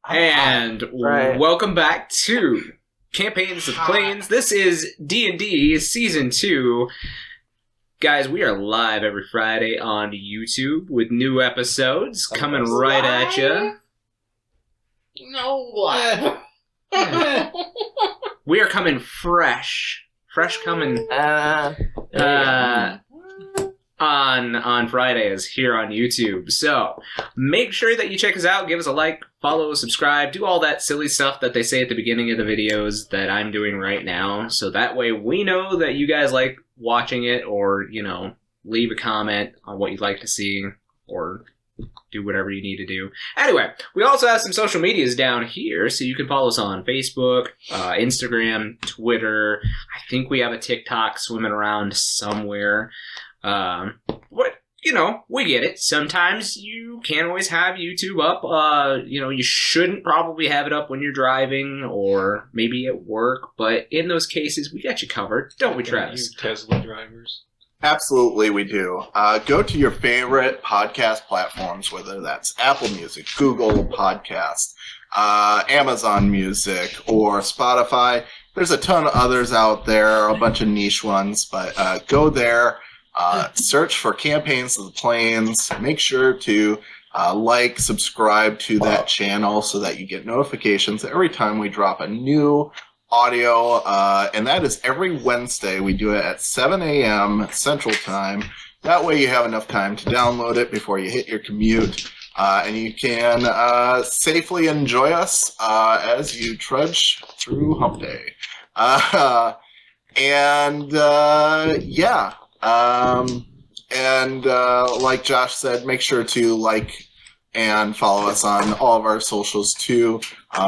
And welcome back to Campaigns of Planes. This is D&D Season 2. Guys, we are live every Friday on YouTube with new episodes coming right at you. No, live. We are coming fresh. Fresh coming on Fridays here on YouTube. So make sure that you check us out, give us a like, follow, subscribe, do all that silly stuff that they say at the beginning of the videos that I'm doing right now. So that way we know that you guys like watching it, or, you know, leave a comment on what you'd like to see or do whatever you need to do. Anyway, we also have some social medias down here, so you can follow us on Facebook, Instagram, Twitter. I think we have a TikTok swimming around somewhere. We get it. Sometimes you can't always have YouTube up. You shouldn't probably have it up when you're driving or maybe at work, but in those cases, we got you covered. Don't we, Travis? You Tesla drivers. Absolutely, we do. Go to your favorite podcast platforms, whether that's Apple Music, Google Podcast, Amazon Music, or Spotify. There's a ton of others out there, a bunch of niche ones, but go there. Search for Campaigns of the Plains. Make sure to subscribe to that channel so that you get notifications every time we drop a new audio. And that is every Wednesday. We do it at 7 a.m. Central Time. That way you have enough time to download it before you hit your commute. And you can safely enjoy us as you trudge through Hump Day. Like Josh said, make sure to like and follow us on all of our socials too,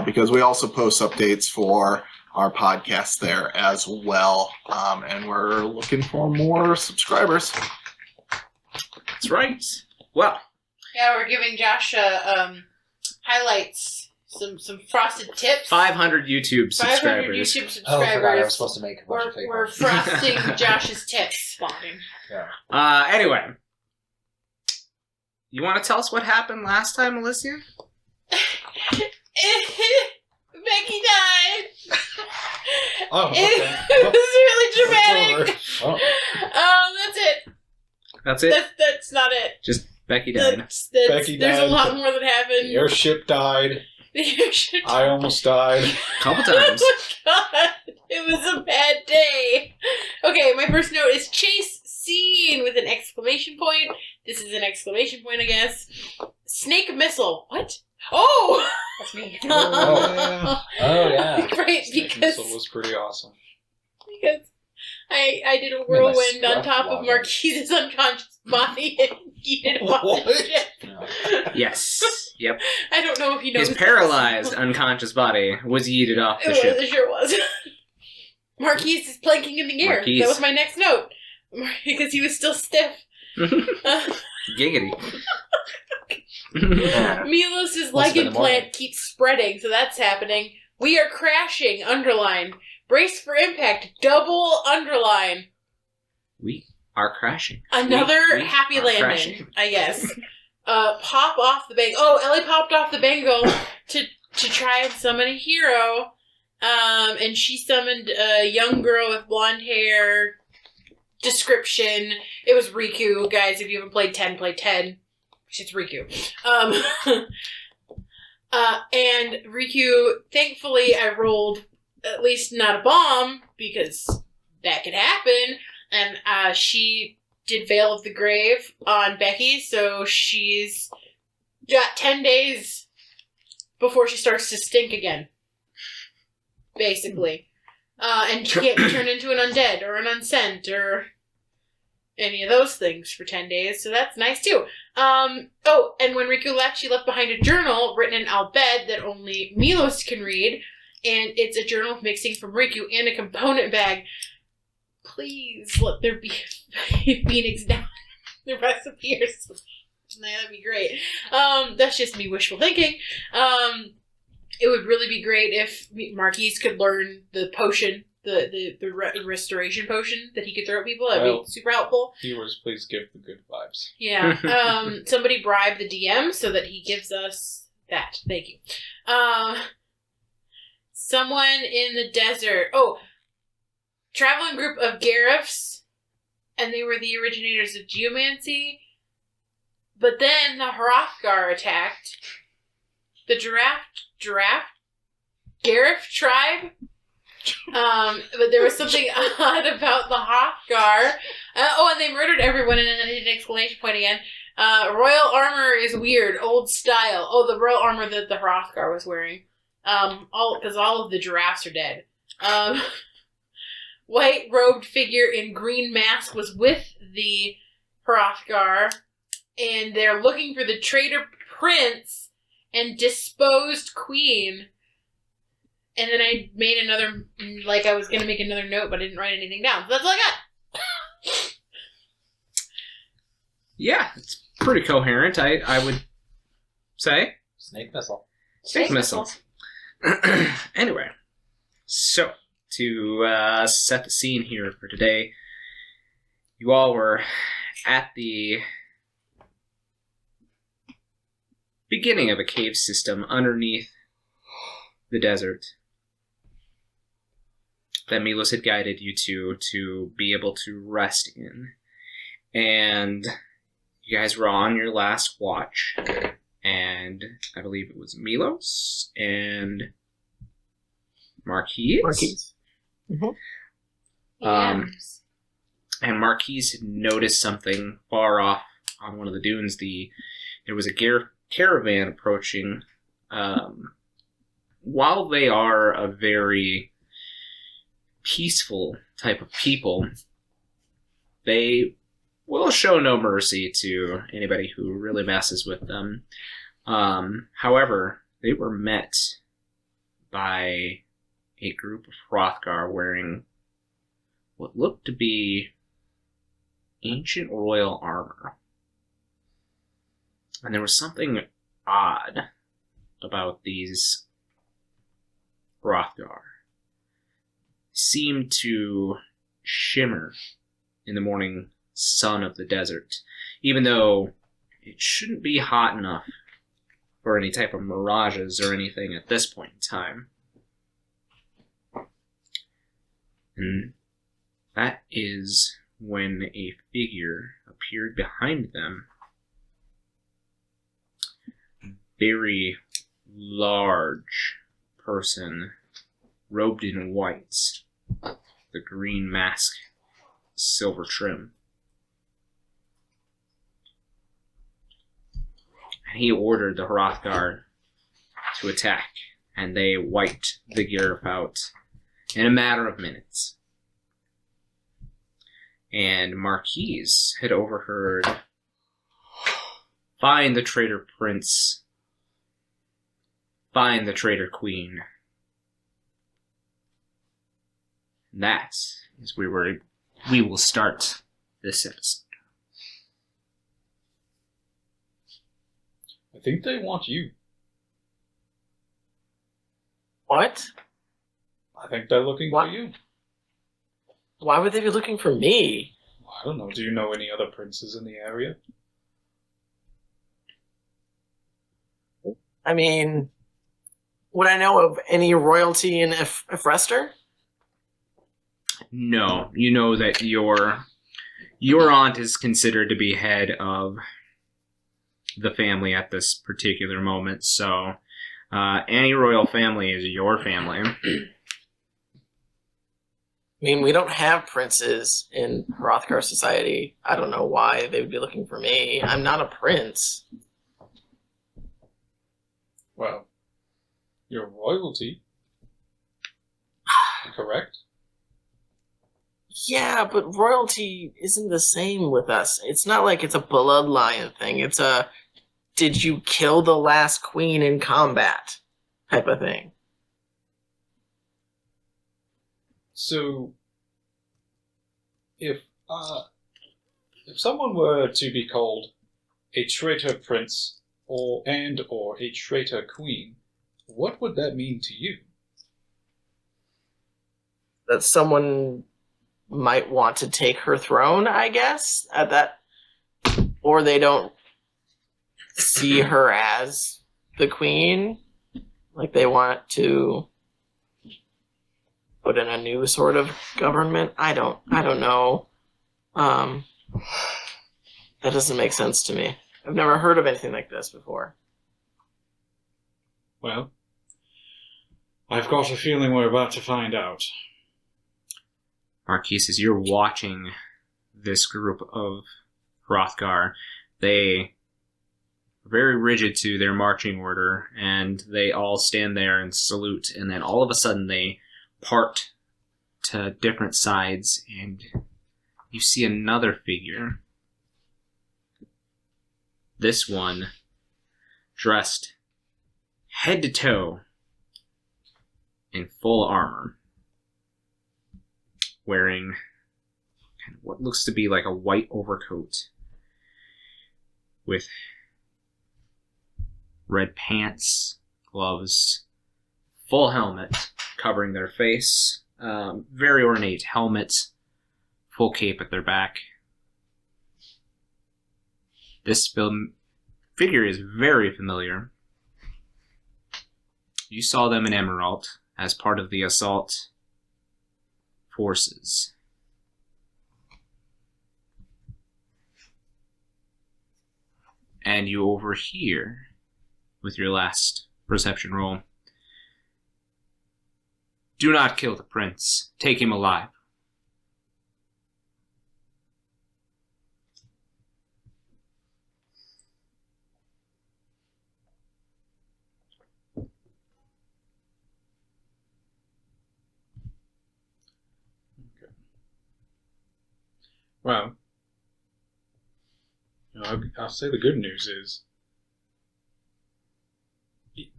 because we also post updates for our podcast there as well. And we're looking for more subscribers. That's right. Well. Yeah, we're giving Josh highlights. Some frosted tips. 500 YouTube subscribers. 500 YouTube subscribers. Oh, I forgot I was supposed to make a bunch of fake We're frosting Josh's tips. Yeah. Anyway. You want to tell us what happened last time, Alysia? Becky died. Oh, okay. It was really dramatic. That's it. That's it? That's not it. Just Becky died. Becky there's died. a lot more that happened. The airship died. I almost died. A couple times. Oh my god. It was a bad day. Okay, my first note is chase scene with an exclamation point. This is an exclamation point, I guess. Snake missile. What? Oh! That's me. Oh, yeah. Right, Snake because missile was pretty awesome. Because I did a whirlwind on top of Marquies' unconscious body and yeeted him off the ship. Yes. Yep. I don't know if you know. His paralyzed, unconscious body was yeeted off the ship. It sure was. Marquies is planking in the air. Marquies. That was my next note. Because he was still stiff. Giggity. Milos' leg implant keeps spreading, so that's happening. We are crashing, underline. Brace for impact, double underline. We are crashing. Another we happy are landing, crashing. I guess. Pop off the bangle. Oh, Ellie popped off the bangle to try and summon a hero. And she summoned a young girl with blonde hair. Description. It was Riku. Guys, if you haven't played 10, play 10. It's Riku. And Riku, thankfully, I rolled at least not a bomb, because that could happen. And she did Veil of the Grave on Becky, so she's got 10 days before she starts to stink again. Basically. And she can't turn into an undead or an unsent or any of those things for 10 days, so that's nice too. And when Riku left, she left behind a journal written in Albed that only Milos can read, and it's a journal of mixing from Riku and a component bag. Please let there be a Phoenix down the recipe or something. That'd be great. That's just me wishful thinking. It would really be great if Marquies could learn the potion, the restoration potion that he could throw at people. That'd be super helpful. Viewers, please give the good vibes. Yeah. Somebody bribe the DM so that he gives us That. Thank you. Someone in the desert. Oh, traveling group of Gariffs, and they were the originators of geomancy. But then the Hrothgar attacked. The Gariff tribe. But there was something odd about the Hrothgar. And they murdered everyone, and then I did an exclamation point again. Royal armor is weird, old style. Oh, the royal armor that the Hrothgar was wearing. Because all of the giraffes are dead. White robed figure in green mask was with the Hrothgar, and they're looking for the traitor prince and disposed queen. And then I made another, I was going to make another note, but I didn't write anything down. So that's all I got. Yeah, it's pretty coherent, I would say. Snake missile. Snake missile. Anyway, so to set the scene here for today, you all were at the beginning of a cave system underneath the desert that Milos had guided you to be able to rest in. And you guys were on your last watch, and I believe it was Milos and Marquies. Yeah. And Marquies had noticed something far off on one of the dunes. There was a caravan approaching. While they are a very peaceful type of people, they will show no mercy to anybody who really messes with them. However, they were met by a group of Hrothgar wearing what looked to be ancient royal armor. And there was something odd about these Hrothgar. Seemed to shimmer in the morning sun of the desert, even though it shouldn't be hot enough for any type of mirages or anything at this point in time. And that is when a figure appeared behind them. Very large person, robed in white, the green mask, silver trim. And he ordered the Hrothgar to attack, and they wiped the Gariff out in a matter of minutes. And Marquies had overheard, "Find the traitor prince. Find the traitor queen." And that is where we will start this episode. I think they want you. What? I think they're looking What? for you. Why would they be looking for me? I don't know. Do you know any other princes in the area? I mean, would I know of any royalty in Efrester? No, you know that your aunt is considered to be head of the family at this particular moment, so any royal family is your family. I mean, we don't have princes in Hrothgar society. I don't know why they would be looking for me. I'm not a prince. Well, you're royalty. Correct? Yeah, but royalty isn't the same with us. It's not like it's a bloodline thing. It's a, did you kill the last queen in combat type of thing. So, if someone were to be called a traitor prince or a traitor queen, what would that mean to you? That someone might want to take her throne, I guess, at that, or they don't see her as the queen? Like they want to put in a new sort of government? I don't know. That doesn't make sense to me. I've never heard of anything like this before. Well, I've got a feeling we're about to find out. Marquies, as you're watching this group of Hrothgar, they are very rigid to their marching order, and they all stand there and salute, and then all of a sudden they part to different sides, and you see another figure. This one dressed head to toe in full armor, wearing what looks to be like a white overcoat with red pants, gloves, full helmet covering their face, very ornate helmet, full cape at their back. This figure is very familiar. You saw them in Emerald as part of the assault forces. And you overhear, with your last perception roll, "Do not kill the prince. Take him alive." Well, I'll say the good news is,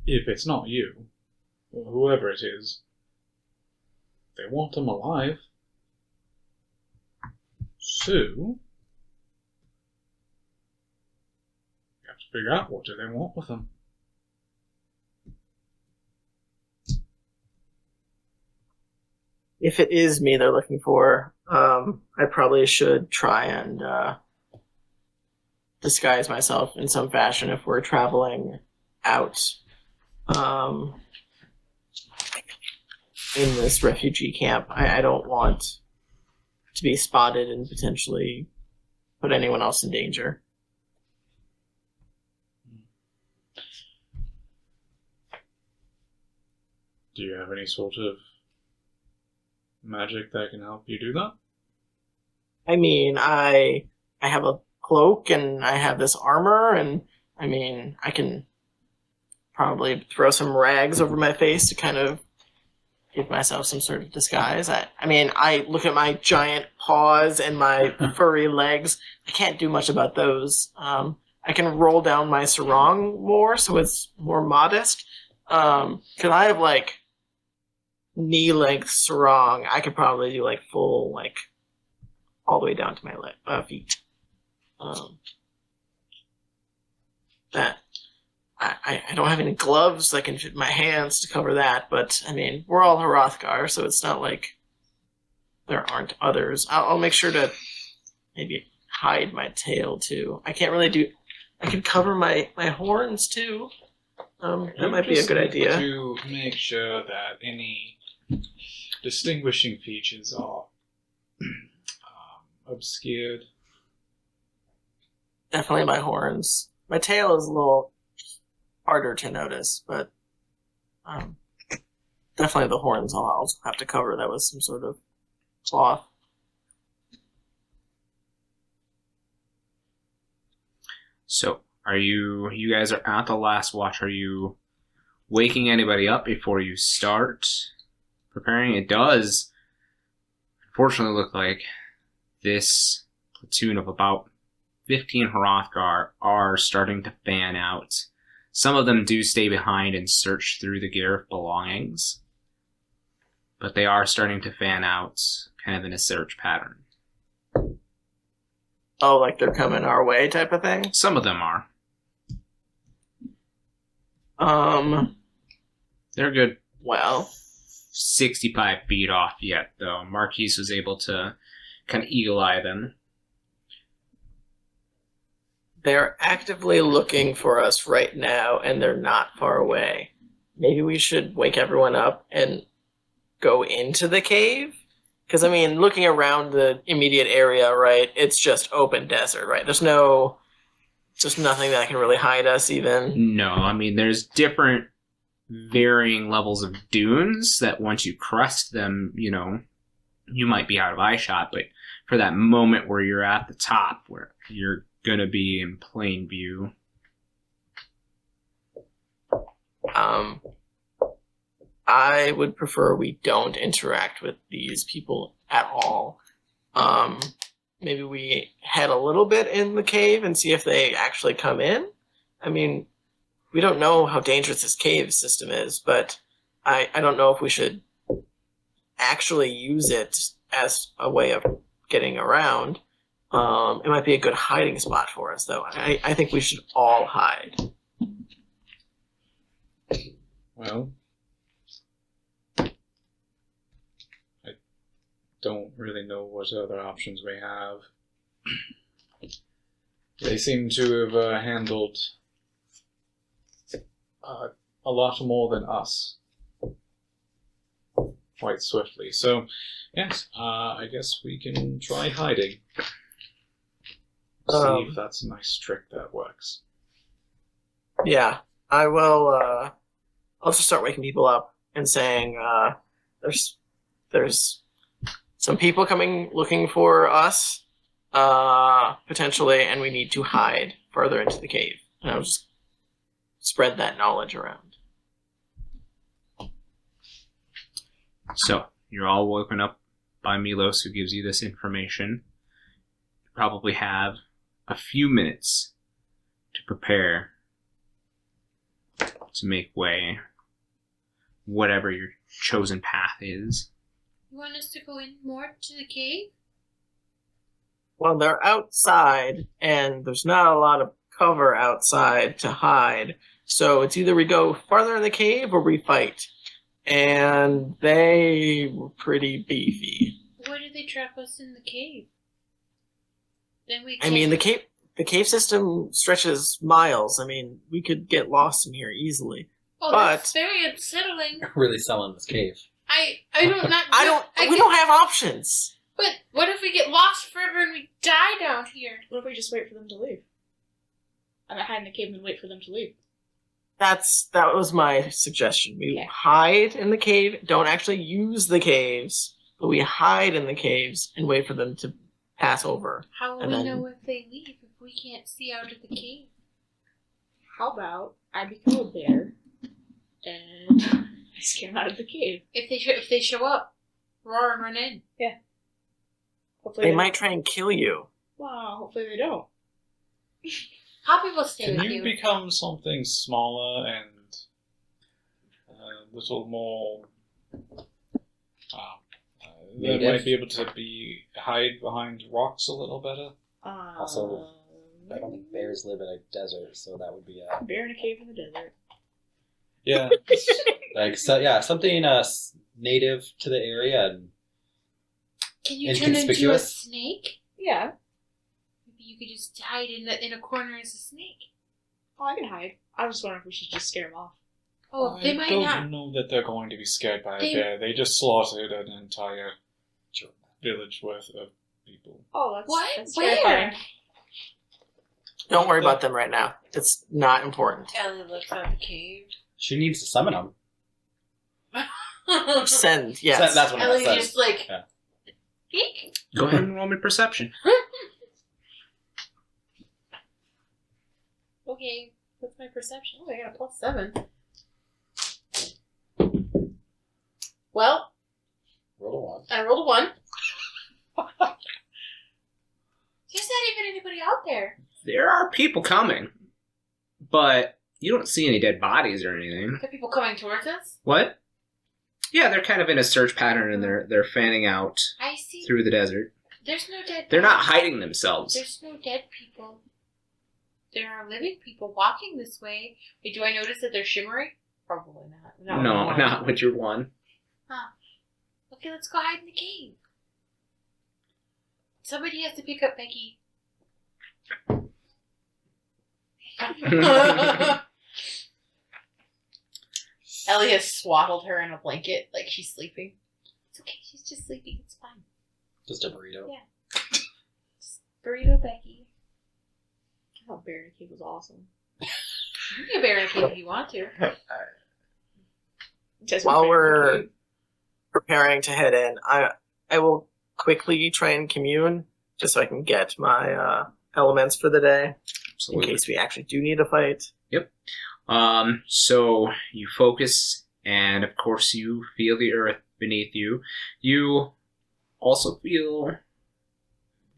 if it's not you, or whoever it is, they want him alive. So, you have to figure out what do they want with him. If it is me they're looking for, I probably should try and disguise myself in some fashion if we're traveling out in this refugee camp. I don't want to be spotted and potentially put anyone else in danger. Do you have any sort of magic that can help you do that? I mean, I have a cloak and I have this armor, and I mean, I can probably throw some rags over my face to kind of give myself some sort of disguise. I mean, I look at my giant paws and my furry legs. I can't do much about those. I can roll down my sarong more so it's more modest. Because I have like knee-length sarong. I could probably do like full, like all the way down to my feet. That I don't have any gloves that can fit my hands to cover that, but I mean, we're all Hrothgar, so it's not like there aren't others. I'll make sure to maybe hide my tail too. I can't really do. I can cover my horns too. That might be a good idea. To make sure that any distinguishing features are obscured. Definitely my horns. My tail is a little harder to notice, but definitely the horns I'll have to cover that with some sort of cloth. So, you guys are at the last watch. Are you waking anybody up before you start preparing? It does, unfortunately, look like this platoon of about 15 Hrothgar are starting to fan out. Some of them do stay behind and search through the gear of belongings, but they are starting to fan out kind of in a search pattern. Oh, like they're coming our way type of thing? Some of them are. They're good. Well, 65 feet off yet, though. Marquies was able to kind of eagle eye them. they're actively looking for us right now, and they're not far away. Maybe we should wake everyone up and go into the cave? Because, I mean, looking around the immediate area, right, it's just open desert, right? There's nothing that can really hide us, even. No, I mean, there's different varying levels of dunes that once you crest them, you might be out of eyeshot, but for that moment where you're at the top, where you're going to be in plain view. I would prefer we don't interact with these people at all. Maybe we head a little bit in the cave and see if they actually come in. I mean, we don't know how dangerous this cave system is, but I don't know if we should actually use it as a way of getting around. It might be a good hiding spot for us, though. I think we should all hide. Well, I don't really know what other options we have. They seem to have handled a lot more than us quite swiftly. So, yes, I guess we can try hiding. See if that's a nice trick that works. Yeah, I will. I'll just start waking people up and saying, there's some people coming looking for us, potentially, and we need to hide further into the cave. And I'll just spread that knowledge around. So, you're all woken up by Milos, who gives you this information. You probably have a few minutes to prepare to make way, whatever your chosen path is. You want us to go in more to the cave? Well, they're outside, and there's not a lot of cover outside to hide. So it's either we go farther in the cave or we fight. And they were pretty beefy. Why did they trap us in the cave? Then we I mean, the cave system stretches miles. I mean, we could get lost in here easily. Oh, but that's very unsettling. Really selling this cave. I don't not. we don't have options. But what if we get lost forever and we die down here? What if we just wait for them to leave? I'm hide in the cave and wait for them to leave. That was my suggestion. We Okay. hide in the cave, don't actually use the caves, but we hide in the caves and wait for them to pass over. How will And we then- know if they leave if we can't see out of the cave? How about I become a bear and I scare them out of the cave? If they show up, roar and run in. Hopefully They might try and kill you. Wow, hopefully they don't. How people stay Can with you you? become something smaller and a little more... that Native? might be able to hide behind rocks a little better? Also, I don't think bears live in a desert, so that would be bear in a cave in the desert. Yeah. something native to the area. And Can you turn into a inconspicuous? snake? Yeah. Maybe you could just hide in a corner as a snake. Oh, I can hide. I was wondering if we should just scare them off. Oh, they might I not. don't know that they're going to be scared by They- a bear. They just slaughtered an entire village worth of people. Oh, that's What? That's Where? terrifying. Don't worry about them right now. It's not important. Ellie looks out the cave. she needs to summon them. Send, yes. That's what Ellie it says. just like. Yeah. Eek. Go ahead and roll me perception. Okay, what's my perception? Oh, I got a +7. Well, Roll a 1. I rolled a 1. There's not even anybody out there. There are people coming, but you don't see any dead bodies or anything. Are people coming towards us? What? Yeah, they're kind of in a search pattern, and they're fanning out I see. through the desert. There's no dead. They're not bodies. hiding themselves. There's no dead people. There are living people walking this way. Wait, do I notice that they're shimmering? Probably not. No, not with your one. Okay, let's go hide in the cave. Somebody has to pick up Becky. Ellie has swaddled her in a blanket like she's sleeping. It's okay, she's just sleeping. It's fine. Just a burrito. Yeah. Just burrito Becky. I thought Bear in a Cave was awesome. You can be a bear in a cave if you want to. Just While Bear in a we're Cave. preparing to head in, I will quickly try and commune just so I can get my elements for the day in Absolutely. case we actually do need a fight. So you focus, and of course you feel the earth beneath you. You also feel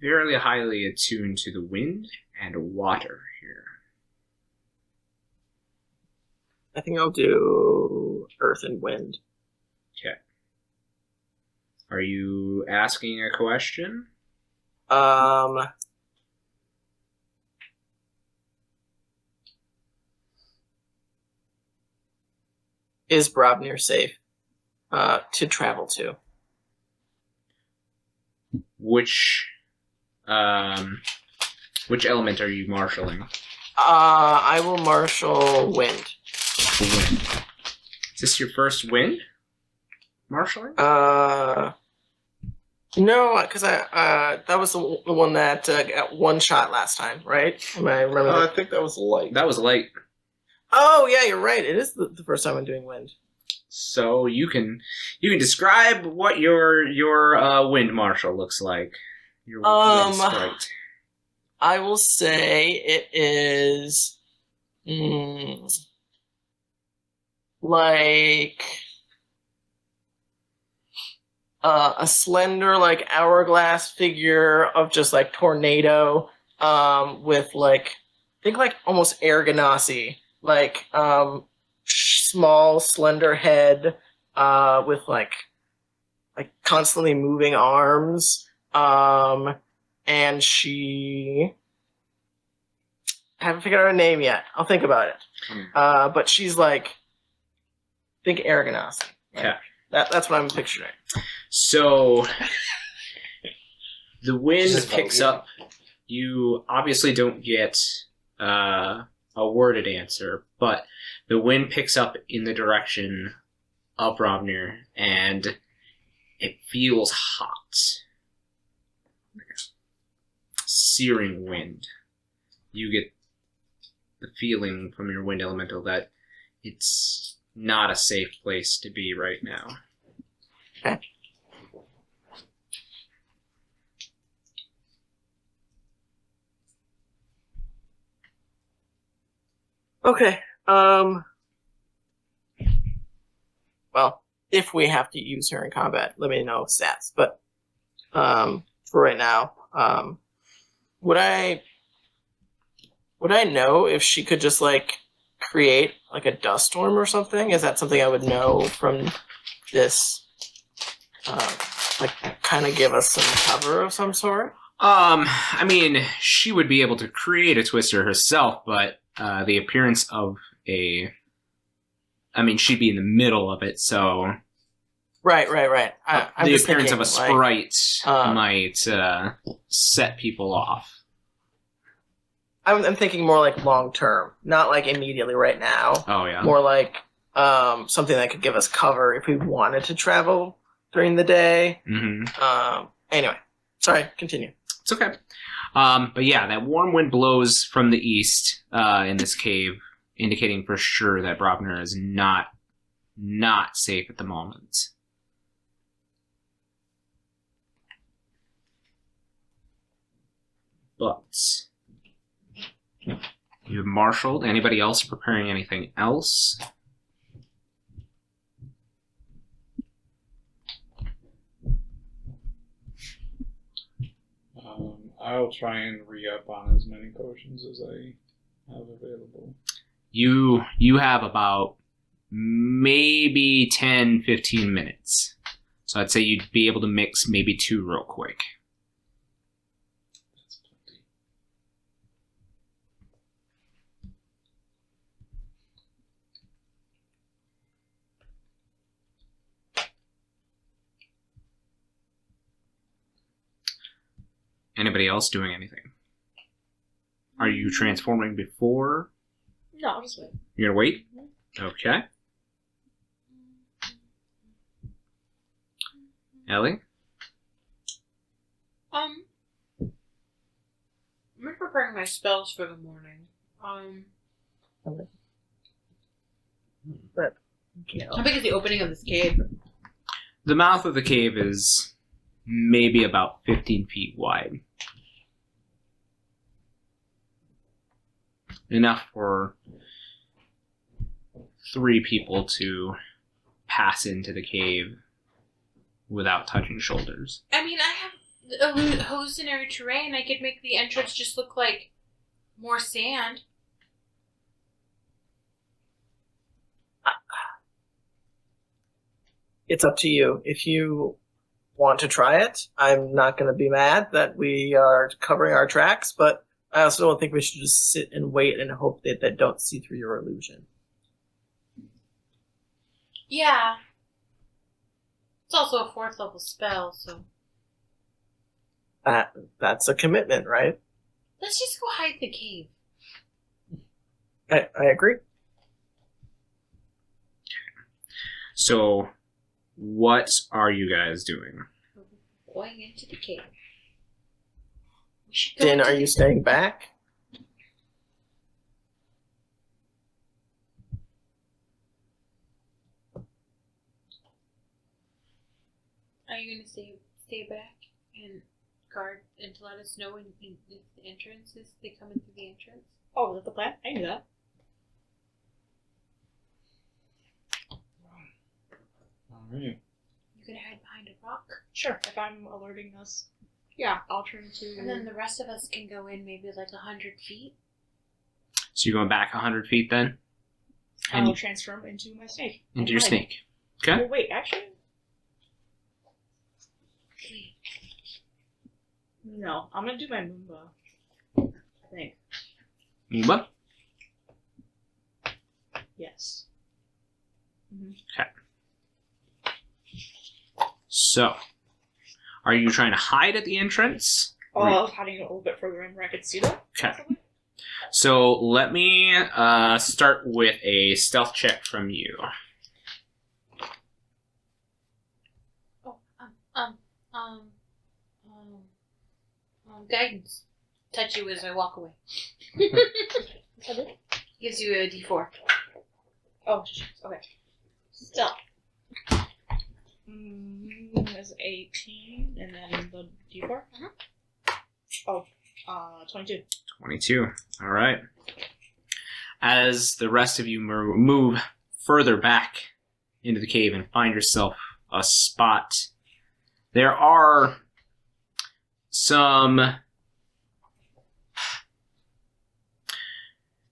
very highly attuned to the wind and water here. I think I'll do earth and wind. Okay. Are you asking a question? Is Brobnir safe to travel to? Which element are you marshaling? I will marshal wind. Wind. Is this your first wind marshaling? No, because that was the one that got one shot last time, right? Am I remember? I think that was light. That was light. Oh yeah, you're right. It is the first time I'm doing wind. So you can describe what your wind marshal looks like. Your wind sprite. I will say it is like a slender, like hourglass figure of just like tornado, with like I think like almost air ganassi, like small, slender head, with like constantly moving arms. And I haven't figured out her name yet. I'll think about it. But she's like, think Aragonasi. Yeah. That's what I'm picturing. So the wind Just picks vote. up. You obviously don't get a worded answer, but the wind picks up in the direction of Robnir, and it feels hot. Searing wind. You get the feeling from your wind elemental that it's not a safe place to be right now. Okay. Well, if we have to use her in combat, let me know stats. But for right now, would I know if she could just like create like a dust storm or something? Is that something I would know from this? Like, kind of give us some cover of some sort. I mean, she would be able to create a twister herself, but the appearance of she'd be in the middle of it, so Right. I'm the just appearance of a thinking, like, sprite might set people off. I'm thinking more like long term, not like immediately right now. Oh yeah. More like something that could give us cover if we wanted to travel during the day. Mm-hmm. Anyway, sorry, continue. It's okay. But yeah, that warm wind blows from the east in this cave, indicating for sure that Brobner is not safe at the moment. But you've marshaled. Anybody else preparing anything else? I'll try and re-up on as many potions as I have available. You have about maybe 10, 15 minutes. So I'd say you'd be able to mix maybe 2 real quick. That's plenty. Anybody else doing anything? Are you transforming before? No, I'll just wait. You're gonna wait? Okay. Ellie? I'm preparing my spells for the morning. How big is the opening of this cave? The mouth of the cave is maybe about 15 feet wide. Enough for 3 people to pass into the cave without touching shoulders. I mean, I have hallucinatory terrain. I could make the entrance just look like more sand. It's up to you. If you want to try it, I'm not going to be mad that we are covering our tracks, but I also don't think we should just sit and wait and hope that they don't see through your illusion. Yeah. It's also a 4th level spell, so... That's a commitment, right? Let's just go hide in the cave. I agree. So, what are you guys doing? We're going into the cave. We should go Din, into are you staying back? Are you going to stay back and guard and to let us know when if the entrance is they come in through the entrance? Oh, that's the plan? I knew that. Alright. You can hide behind a rock, Sure, if I'm alerting us. Yeah, I'll turn to... and then the rest of us can go in maybe like 100 feet. So you're going back 100 feet then? And I'll you- transform into my snake. into your Hide. snake. Okay? Oh, wait, actually? No, I'm gonna do my Moomba. I think. Moomba? Yes. So, are you trying to hide at the entrance? Oh, I was hiding a little bit further in where I could see them. Okay. possibly. So, let me start with a stealth check from you. Guidance. Touch you as I walk away. Gives you a D4. Oh, okay. Stealth. Is 18, and then the D4? Oh, 22. 22. All right. As the rest of you move further back into the cave and find yourself a spot, there are some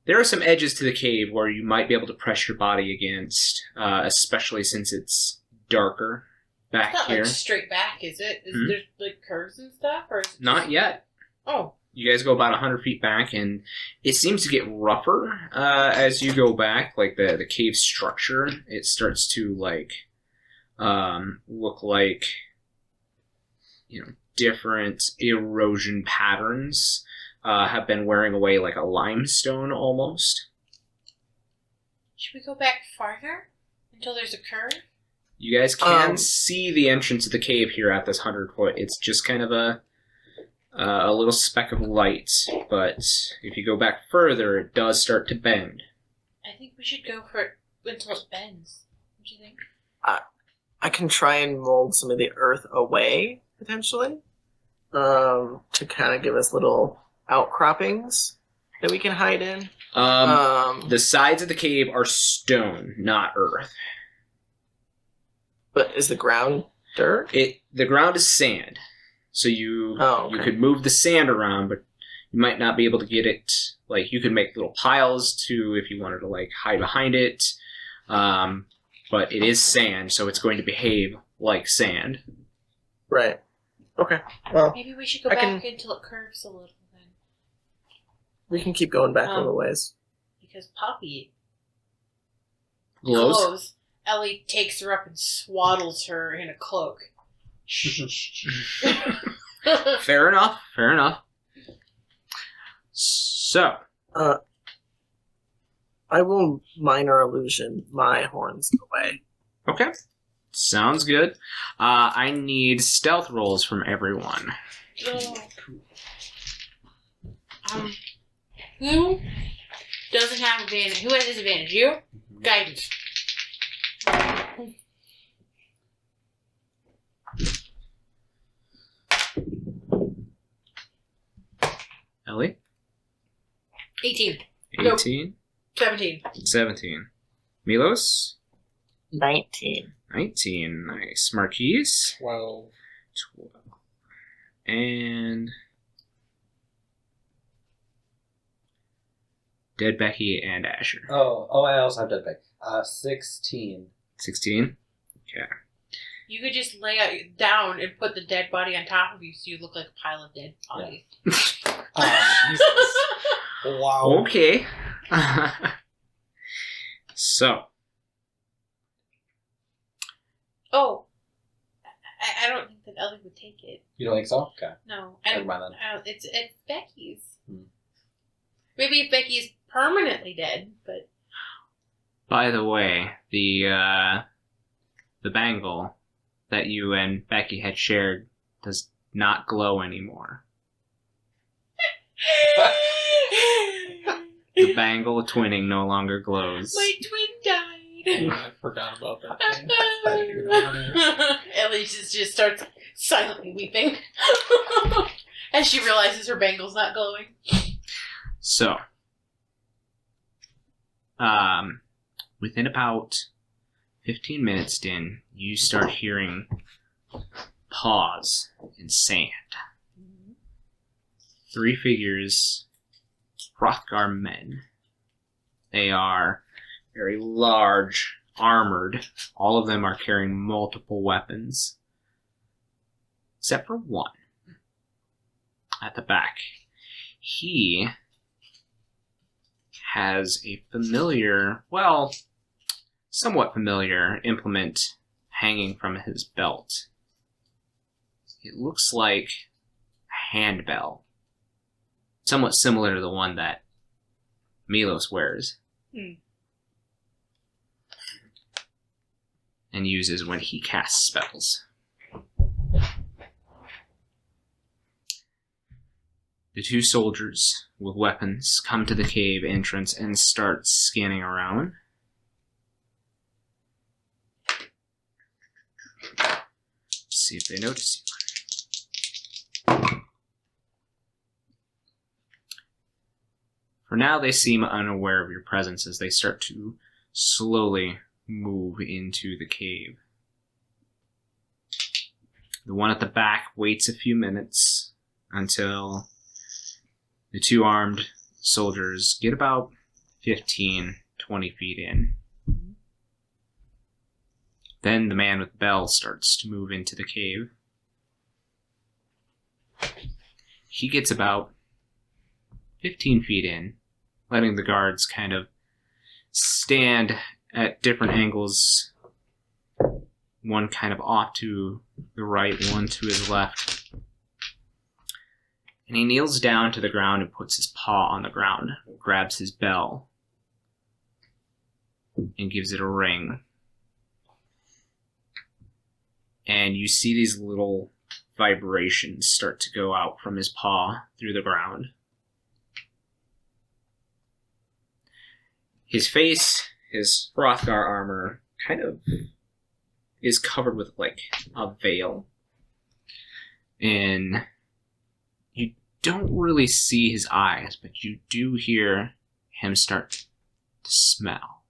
edges to the cave where you might be able to press your body against, especially since it's darker back It's not here. like straight back, is it? Is Mhm. there like curves and stuff? Or is it Not just... yet. Oh. You guys go about 100 feet back, and it seems to get rougher as you go back. Like the cave structure, it starts to look like different erosion patterns have been wearing away, like a limestone almost. Should we go back farther until there's a curve? You guys can see the entrance of the cave here at this 100-foot. It's just kind of a little speck of light, but if you go back further, it does start to bend. I think we should go for it until it bends. What do you think? I can try and mold some of the earth away, potentially, to kind of give us little outcroppings that we can hide in. The sides of the cave are stone, not earth. But is the ground dirt? The ground is sand, so you could move the sand around, but you might not be able to get it. Like, you could make little piles too if you wanted to hide behind it. But it is sand, so it's going to behave like sand. Right. Okay. Well, Maybe we should go back until it curves a little then. we can keep going back a little ways. Because Poppy Glows. Ellie takes her up and swaddles her in a cloak. Fair enough. So, I will minor illusion my horns away. okay. Sounds good. I need stealth rolls from everyone. Who doesn't have advantage? Who has disadvantage? You? Guidance. Ellie? 18. Nope. 18. 17. 17. Milos? 19. 19. Nice. Marquies? 12. 12. And... Dead Becky and Asher. Oh, I also have dead back. 16. 16? Okay. You could just lay out down and put the dead body on top of you so you look like a pile of dead bodies. Jesus. Wow. Okay. So. Oh. I don't think that Ellie would take it. You don't think so? Okay. No. Never mind then. It's Becky's. Hmm. Maybe if Becky's permanently dead, but... By the way, the bangle that you and Becky had shared does not glow anymore. The bangle twinning no longer glows. My twin died. I forgot about that thing. I didn't even know her name. Ellie just starts silently weeping as she realizes her bangle's not glowing. So, within about 15 minutes, Din, you start hearing paws in sand. 3 figures, Hrothgar men. They are very large, armored. All of them are carrying multiple weapons. Except for one. At the back. He has a familiar, well, somewhat familiar implement hanging from his belt. It looks like a handbell. Somewhat similar to the one that Milos wears. And uses when he casts spells. The 2 soldiers with weapons come to the cave entrance and start scanning around. See if they notice you. For now, they seem unaware of your presence as they start to slowly move into the cave. The one at the back waits a few minutes until the 2 armed soldiers get about 15, 20 feet in. Then the man with the bell starts to move into the cave. He gets about 15 feet in, letting the guards kind of stand at different angles. One kind of off to the right, one to his left. And he kneels down to the ground and puts his paw on the ground, grabs his bell, and gives it a ring. And you see these little vibrations start to go out from his paw through the ground. His face, his Hrothgar armor, kind of is covered with like a veil. And you don't really see his eyes, but you do hear him start to smell.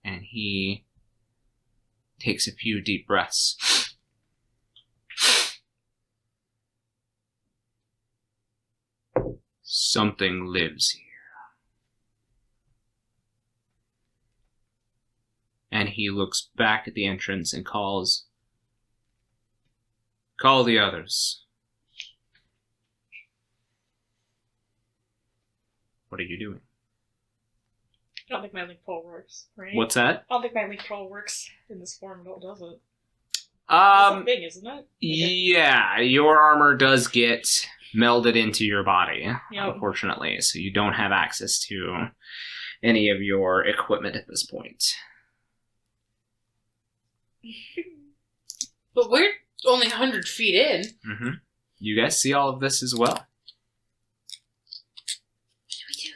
And he takes a few deep breaths. Something lives here. And he looks back at the entrance and calls, "Call the others." What are you doing? I don't think my link pole works, right? What's that? I don't think my link pole works in this form. No, it doesn't. That's a thing, isn't it? Yeah, your armor does get melded into your body, Yep. unfortunately, so you don't have access to any of your equipment at this point. But we're only 100 feet in. Mm-hmm. You guys see all of this as well. What do we do?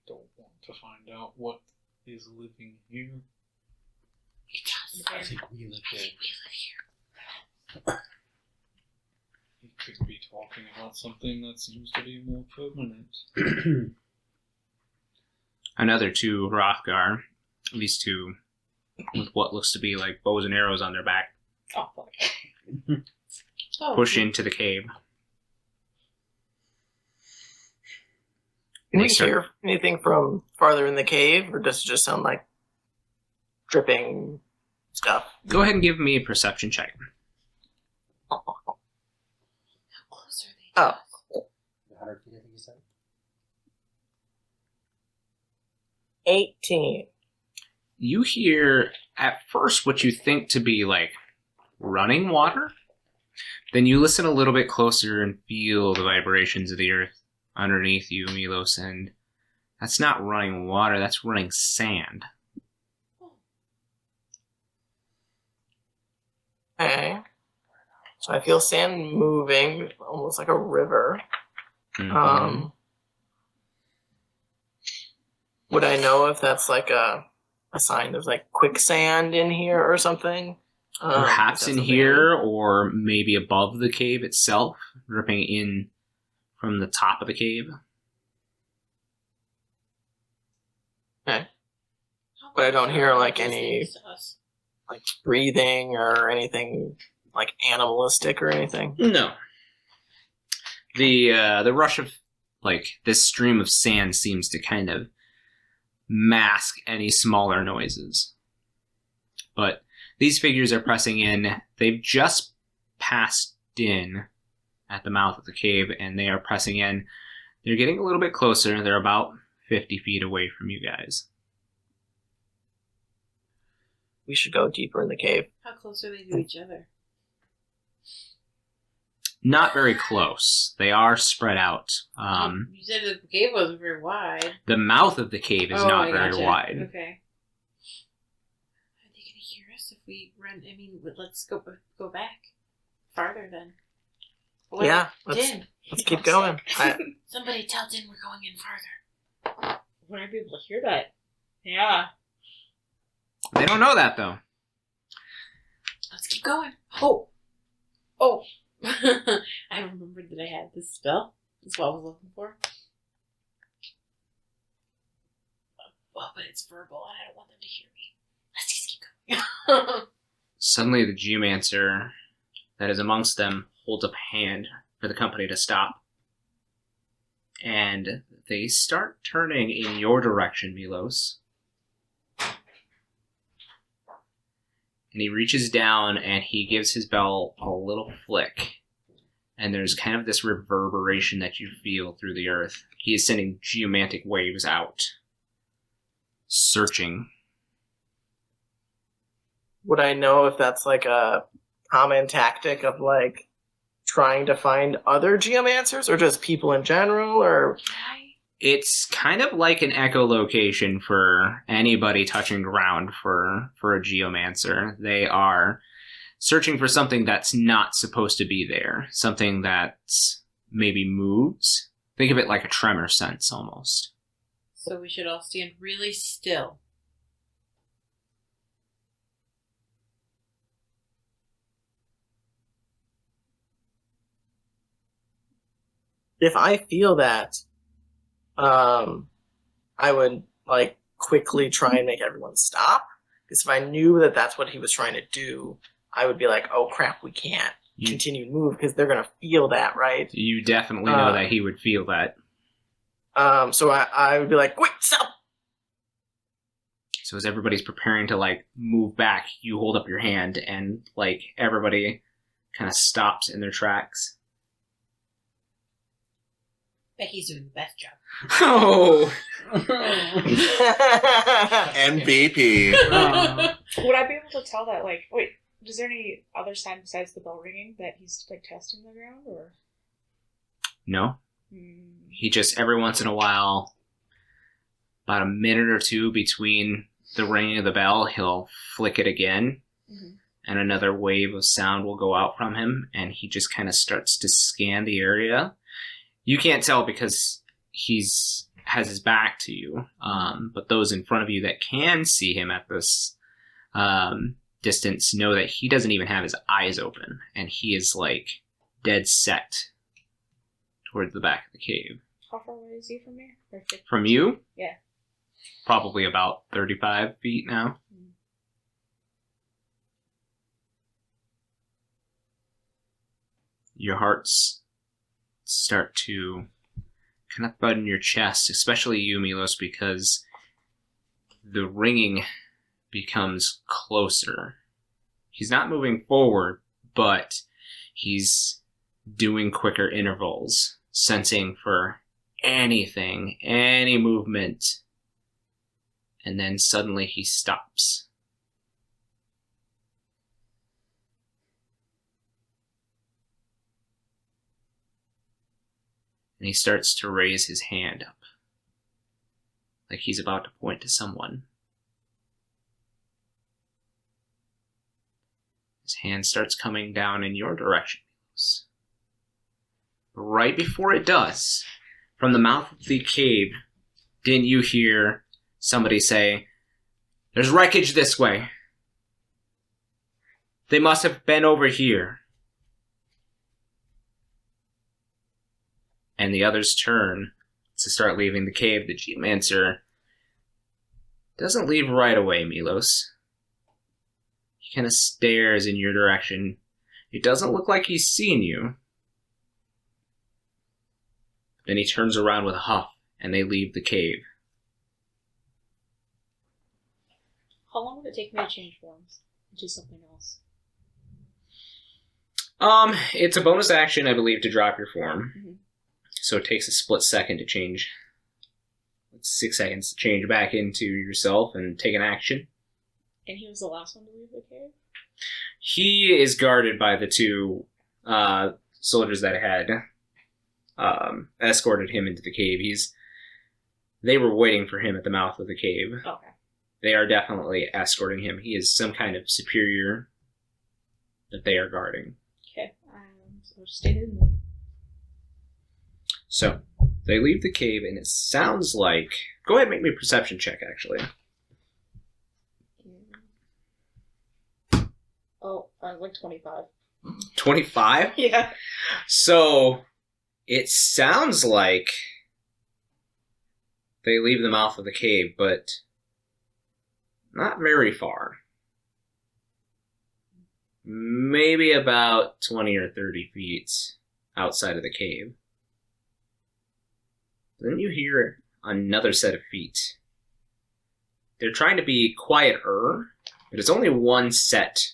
Don't want to find out what is living here. I think we live here. He could be talking about something that seems to be more permanent. Another two Hrothgar, these two with what looks to be like bows and arrows on their back, Oh, fuck. Oh, push into the cave. Can They we start- hear anything from farther in the cave, or does it just sound like dripping stuff? Go ahead and give me a perception check. How close are they? Oh. 100 feet, I think you said. 18. You hear at first what you think to be like running water. Then you listen a little bit closer and feel the vibrations of the earth underneath you, Milos, and that's not running water, that's running sand. Okay. So I feel sand moving, almost like a river. Mhm. Would I know if that's like a sign there's like quicksand in here or something? Perhaps is that in something here, or maybe above the cave itself, dripping in from the top of the cave. But I don't hear like any These things to us. like breathing or anything like animalistic or anything. No. The rush of like this stream of sand seems to kind of mask any smaller noises. But these figures are pressing in. They've just passed in at the mouth of the cave, and they are pressing in. They're getting a little bit closer. They're about 50 feet away from you guys. We should go deeper in the cave. How close are they to each other? Not very close. They are spread out. You said that the cave wasn't very wide. The mouth of the cave is not I very gotcha. wide. Okay. Are they gonna hear us if we run? I mean, let's go back farther then. What? Yeah, let's keep going. Somebody tell Din we're going in farther. Would I be able to hear that? Yeah. They don't know that, though. Let's keep going. Oh. I remembered that I had this spell. That's what I was looking for. Well, but it's verbal and I don't want them to hear me. Let's just keep going. Suddenly, the geomancer that is amongst them holds up a hand for the company to stop. And they start turning in your direction, Milos. And he reaches down and he gives his bell a little flick. And there's kind of this reverberation that you feel through the earth. He is sending geomantic waves out, searching. Would I know if that's like a common tactic of like trying to find other geomancers or just people in general, or It's kind of like an echolocation for anybody touching ground for a geomancer. They are searching for something that's not supposed to be there, something that maybe moves. Think of it like a tremor sense almost. So we should all stand really still. if I feel that, I would like quickly try and make everyone stop. Because if I knew that that's what he was trying to do, I would be like, "Oh crap, we can't continue to move because they're gonna feel that, right?" You definitely know that he would feel that. So I would be like, "Wait, stop!" So as everybody's preparing to like move back, you hold up your hand and like everybody kind of stops in their tracks. Becky's doing the best job. Oh, MVP. Would I be able to tell that, like, wait, is there any other sign besides the bell ringing that he's, like, testing the ground, or? No. Hmm. He just, every once in a while, about a minute or two between the ringing of the bell, he'll flick it again, and another wave of sound will go out from him, and he just kind of starts to scan the area. You can't tell because has his back to you, but those in front of you that can see him at this distance know that he doesn't even have his eyes open, and he is like dead set towards the back of the cave. How far away is he from me? From you? Yeah. Probably about 35 feet now. Your hearts start to kind of thud in your chest, especially you, Milos, because the ringing becomes closer. He's not moving forward, but he's doing quicker intervals, sensing for anything, any movement, and then suddenly he stops. And he starts to raise his hand up, like he's about to point to someone. His hand starts coming down in your direction, Milos. But right before it does, from the mouth of the cave, didn't you hear somebody say, "There's wreckage this way. They must have been over here." And the others turn to start leaving the cave. The Geomancer doesn't leave right away, Milos. He kind of stares in your direction. It doesn't look like he's seen you. Then he turns around with a huff, and they leave the cave. How long would it take me to change forms into something else? It's a bonus action, I believe, to drop your form. Mm-hmm. So it takes a split second to change. It's 6 seconds to change back into yourself and take an action. And he was the last one to leave the cave? He is guarded by the two soldiers that had escorted him into the cave. They were waiting for him at the mouth of the cave. Okay. They are definitely escorting him. He is some kind of superior that they are guarding. Okay. So we'll just stay hidden. So, they leave the cave, and it sounds like... Go ahead and make me a perception check, actually. Oh, like 25. 25? Yeah. So, it sounds like they leave the mouth of the cave, but not very far. Maybe about 20 or 30 feet outside of the cave. Then you hear another set of feet. They're trying to be quieter, but it's only one set.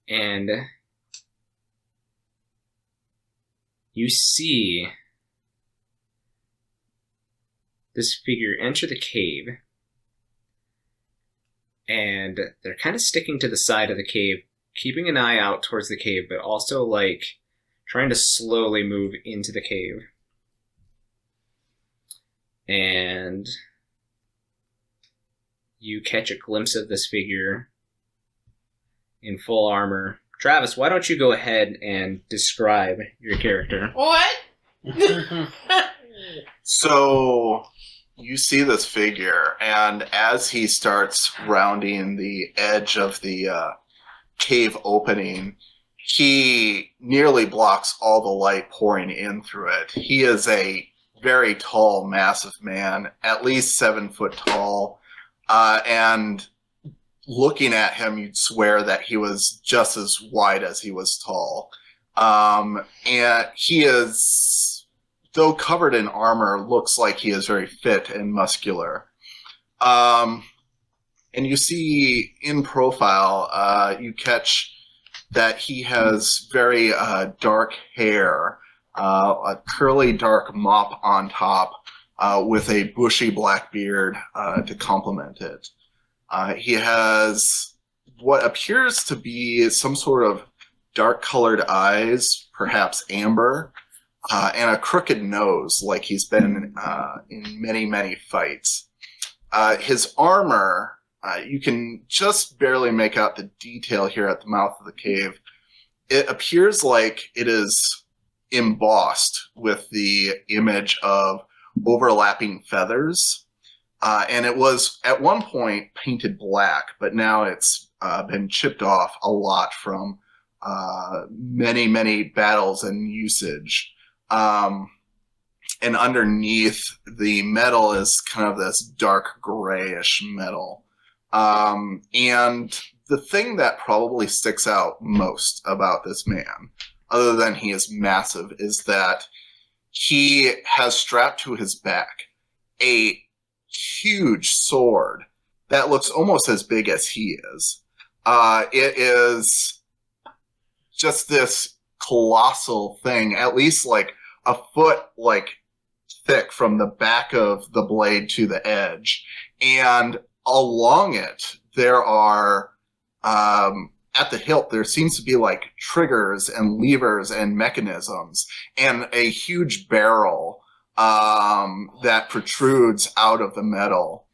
And you see this figure enter the cave, and they're kind of sticking to the side of the cave, keeping an eye out towards the cave, but also like trying to slowly move into the cave. And you catch a glimpse of this figure in full armor. Travis, why don't you go ahead and describe your character? What? So you see this figure, and as he starts rounding the edge of the cave opening, he nearly blocks all the light pouring in through it. He is a very tall, massive man, at least 7 foot tall, and looking at him, you'd swear that he was just as wide as he was tall. And he is, though covered in armor, looks like he is very fit and muscular. And you see in profile, you catch that he has very dark hair, a curly dark mop on top with a bushy black beard to complement it. He has what appears to be some sort of dark-colored eyes, perhaps amber, and a crooked nose, like he's been in many, many fights. His armor, you can just barely make out the detail here at the mouth of the cave. It appears like it is embossed with the image of overlapping feathers. And it was at one point painted black, but now it's been chipped off a lot from many, many battles and usage. And underneath the metal is kind of this dark grayish metal. And the thing that probably sticks out most about this man, other than he is massive, is that he has strapped to his back a huge sword that looks almost as big as he is. It is just this colossal thing, at least like a foot thick from the back of the blade to the edge. And along it, there are, at the hilt, there seems to be like triggers and levers and mechanisms and a huge barrel that protrudes out of the metal,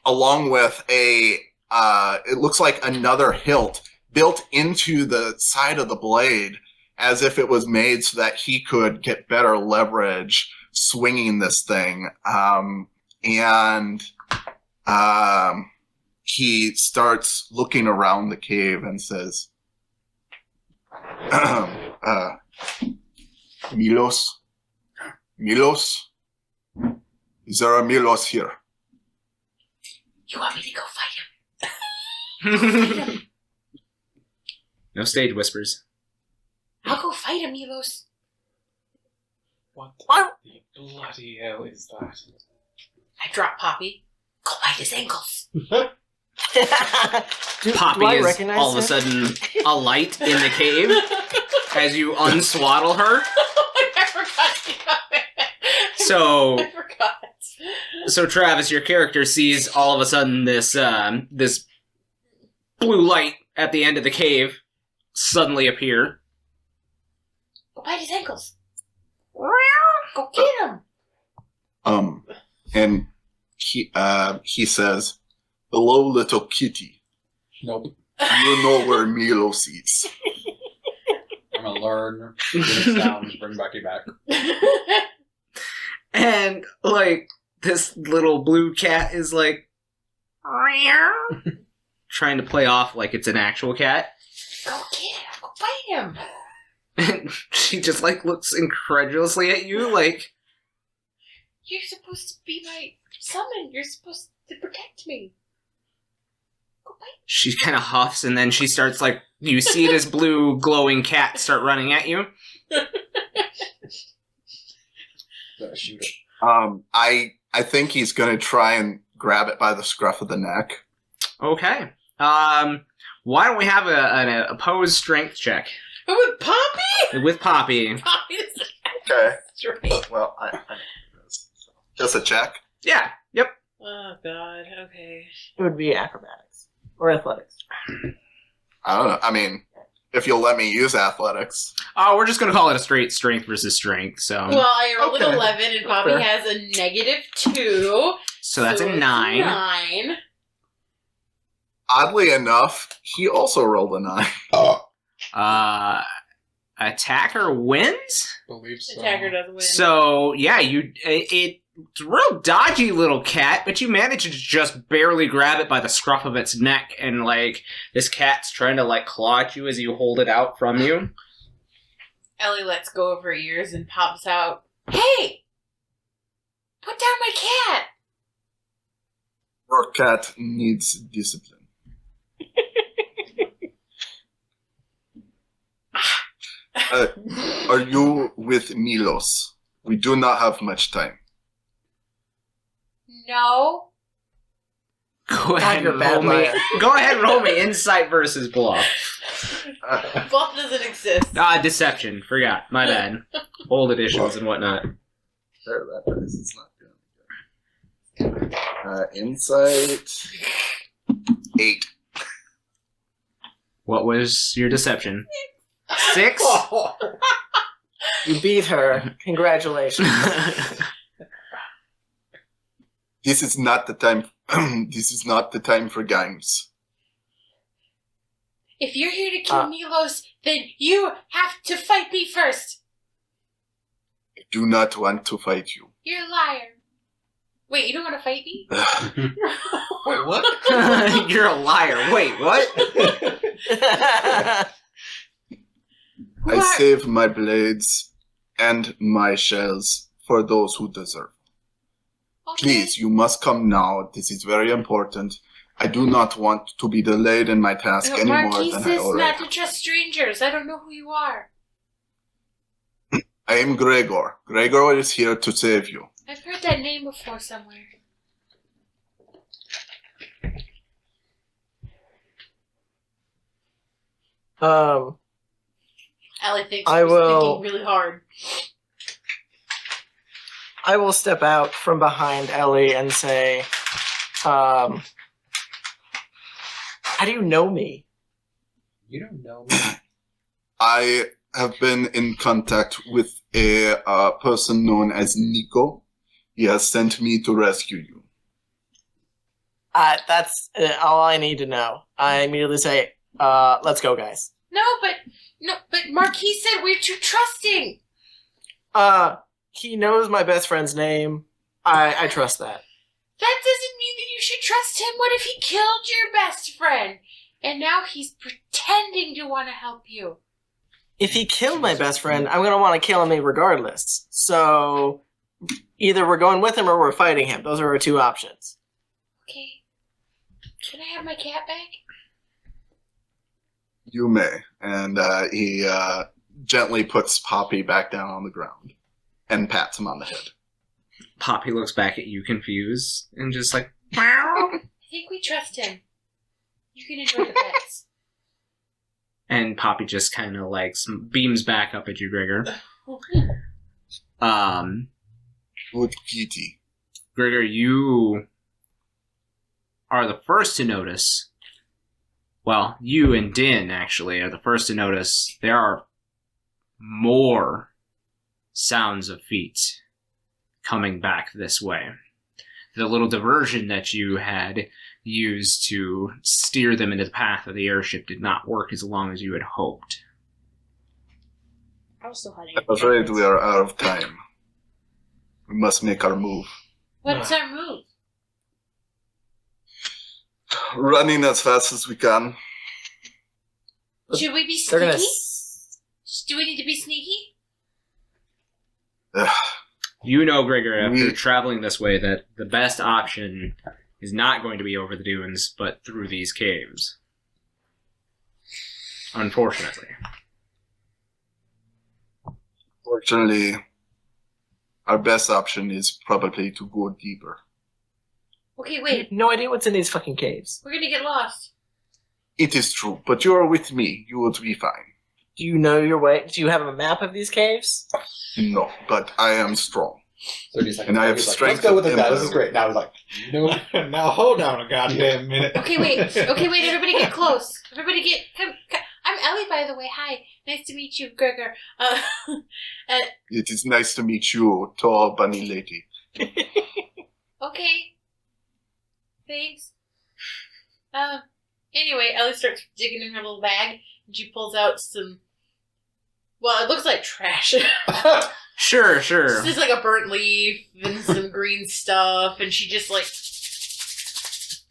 along with it looks like another hilt built into the side of the blade as if it was made so that he could get better leverage swinging this thing. And he starts looking around the cave and says, Milos? Milos? Is there a Milos here? You want me to go fight him? No stage whispers. I'll go fight him, Milos. What What? the bloody hell is that? I drop Poppy. Go bite his ankles. Poppy do I is recognize all of a him? sudden a light in the cave as you unswaddle her. I forgot So, I forgot. so Travis, your character sees all of a sudden this this blue light at the end of the cave suddenly appear. Go bite his ankles. Go get him. And he says, hello, little kitty. Nope. You know where Milos is. I'm gonna learn Phoenix Downs, bring Becky back. And, like, this little blue cat is, like, trying to play off like it's an actual cat. Go get him. Go bite him. And she just, like, looks incredulously at you, like, You're supposed to be my summon. You're supposed to protect me. Go bite she kind of huffs, and then she starts, like, you see this blue glowing cat start running at you. Gotta shoot it. I think he's going to try and grab it by the scruff of the neck. Okay. Why don't we have an opposed strength check with Poppy? with Poppy? Poppy's Okay. straight. Well, just a check. Yeah. Yep. Oh God. Okay. It would be acrobatics or athletics. I don't know. I mean, if you'll let me use athletics. Oh, we're just gonna call it a straight strength versus strength. So, Well, I rolled Okay. an 11, and Poppy Fair. has a -2. so that's so a it's 9. 9. Oddly enough, he also rolled a 9. Attacker wins. Believe so. Attacker doesn't win. So yeah, it's a real dodgy little cat, but you manage to just barely grab it by the scruff of its neck, and like this cat's trying to like claw at you as you hold it out from you. Ellie lets go of her ears and pops out. Hey! Put down my cat! Your cat needs discipline. Are you with Milos? We do not have much time. No. Go ahead you're and a bad roll me. liar. Go ahead and roll me insight versus bluff. Bluff doesn't exist. Deception. Forgot. My bad. Old editions and whatnot. Sure, that dice is not doing good. Insight 8. What was your deception? 6? You beat her. Congratulations. This is not the time. This is not the time for games. If you're here to kill Milos, then you have to fight me first. I do not want to fight you. You're a liar. Wait, you don't want to fight me? Wait, what? You're a liar. Wait, what? I save my blades and my shells for those who deserve. Okay. Please, you must come now. This is very important. I do not want to be delayed in my task any more Marquies than I says already not am. to trust strangers. I don't know who you are. I am Gregor. Gregor is here to save you. I've heard that name before somewhere. Ellie thinks I she's will- thinking really hard. I will step out from behind Ellie and say, how do you know me? You don't know me. I have been in contact with a person known as Nico. He has sent me to rescue you. That's all I need to know. I immediately say, let's go, guys. No, but Marquis said we're too trusting. He knows my best friend's name. I trust that. That doesn't mean that you should trust him. What if he killed your best friend? And now he's pretending to want to help you. If he killed my best friend, I'm gonna want to kill him regardless. So, either we're going with him or we're fighting him. Those are our two options. Okay. Can I have my cat back? You may. And he gently puts Poppy back down on the ground and pats him on the head. Poppy looks back at you confused and just like, I think we trust him. You can enjoy the pets. and Poppy just kind of like beams back up at you, Gregor. Good kitty. Gregor, you are the first to notice. Well, you and Din actually are the first to notice there are more sounds of feet coming back this way. The little diversion that you had used to steer them into the path of the airship did not work as long as you had hoped. I was still hiding. I'm afraid we are out of time. We must make our move. What's our move? Running as fast as we can. Should we be They're sneaky? gonna. Do we need to be sneaky? You know, Gregor, after We- traveling this way, that the best option is not going to be over the dunes, but through these caves. Unfortunately. Fortunately, our best option is probably to go deeper. Okay, I wait. have no idea what's in these fucking caves. We're gonna get lost. It is true, but you are with me. You would be fine. Do you know your way? Do you have a map of these caves? No, but I am strong. 30 seconds. And I have He's like, strength let's go with of this guy. This is empire. great. Now I was like, nope. Now hold on a goddamn minute. Okay, wait. Okay, wait. Everybody get close. Everybody get. Come. I'm Ellie, by the way. Hi. Nice to meet you, Gregor. It is nice to meet you, tall bunny lady. Okay. Thanks. Anyway, Ellie starts digging in her little bag, and she pulls out some. Well, it looks like trash. Sure. Just like a burnt leaf and some green stuff, and she just like.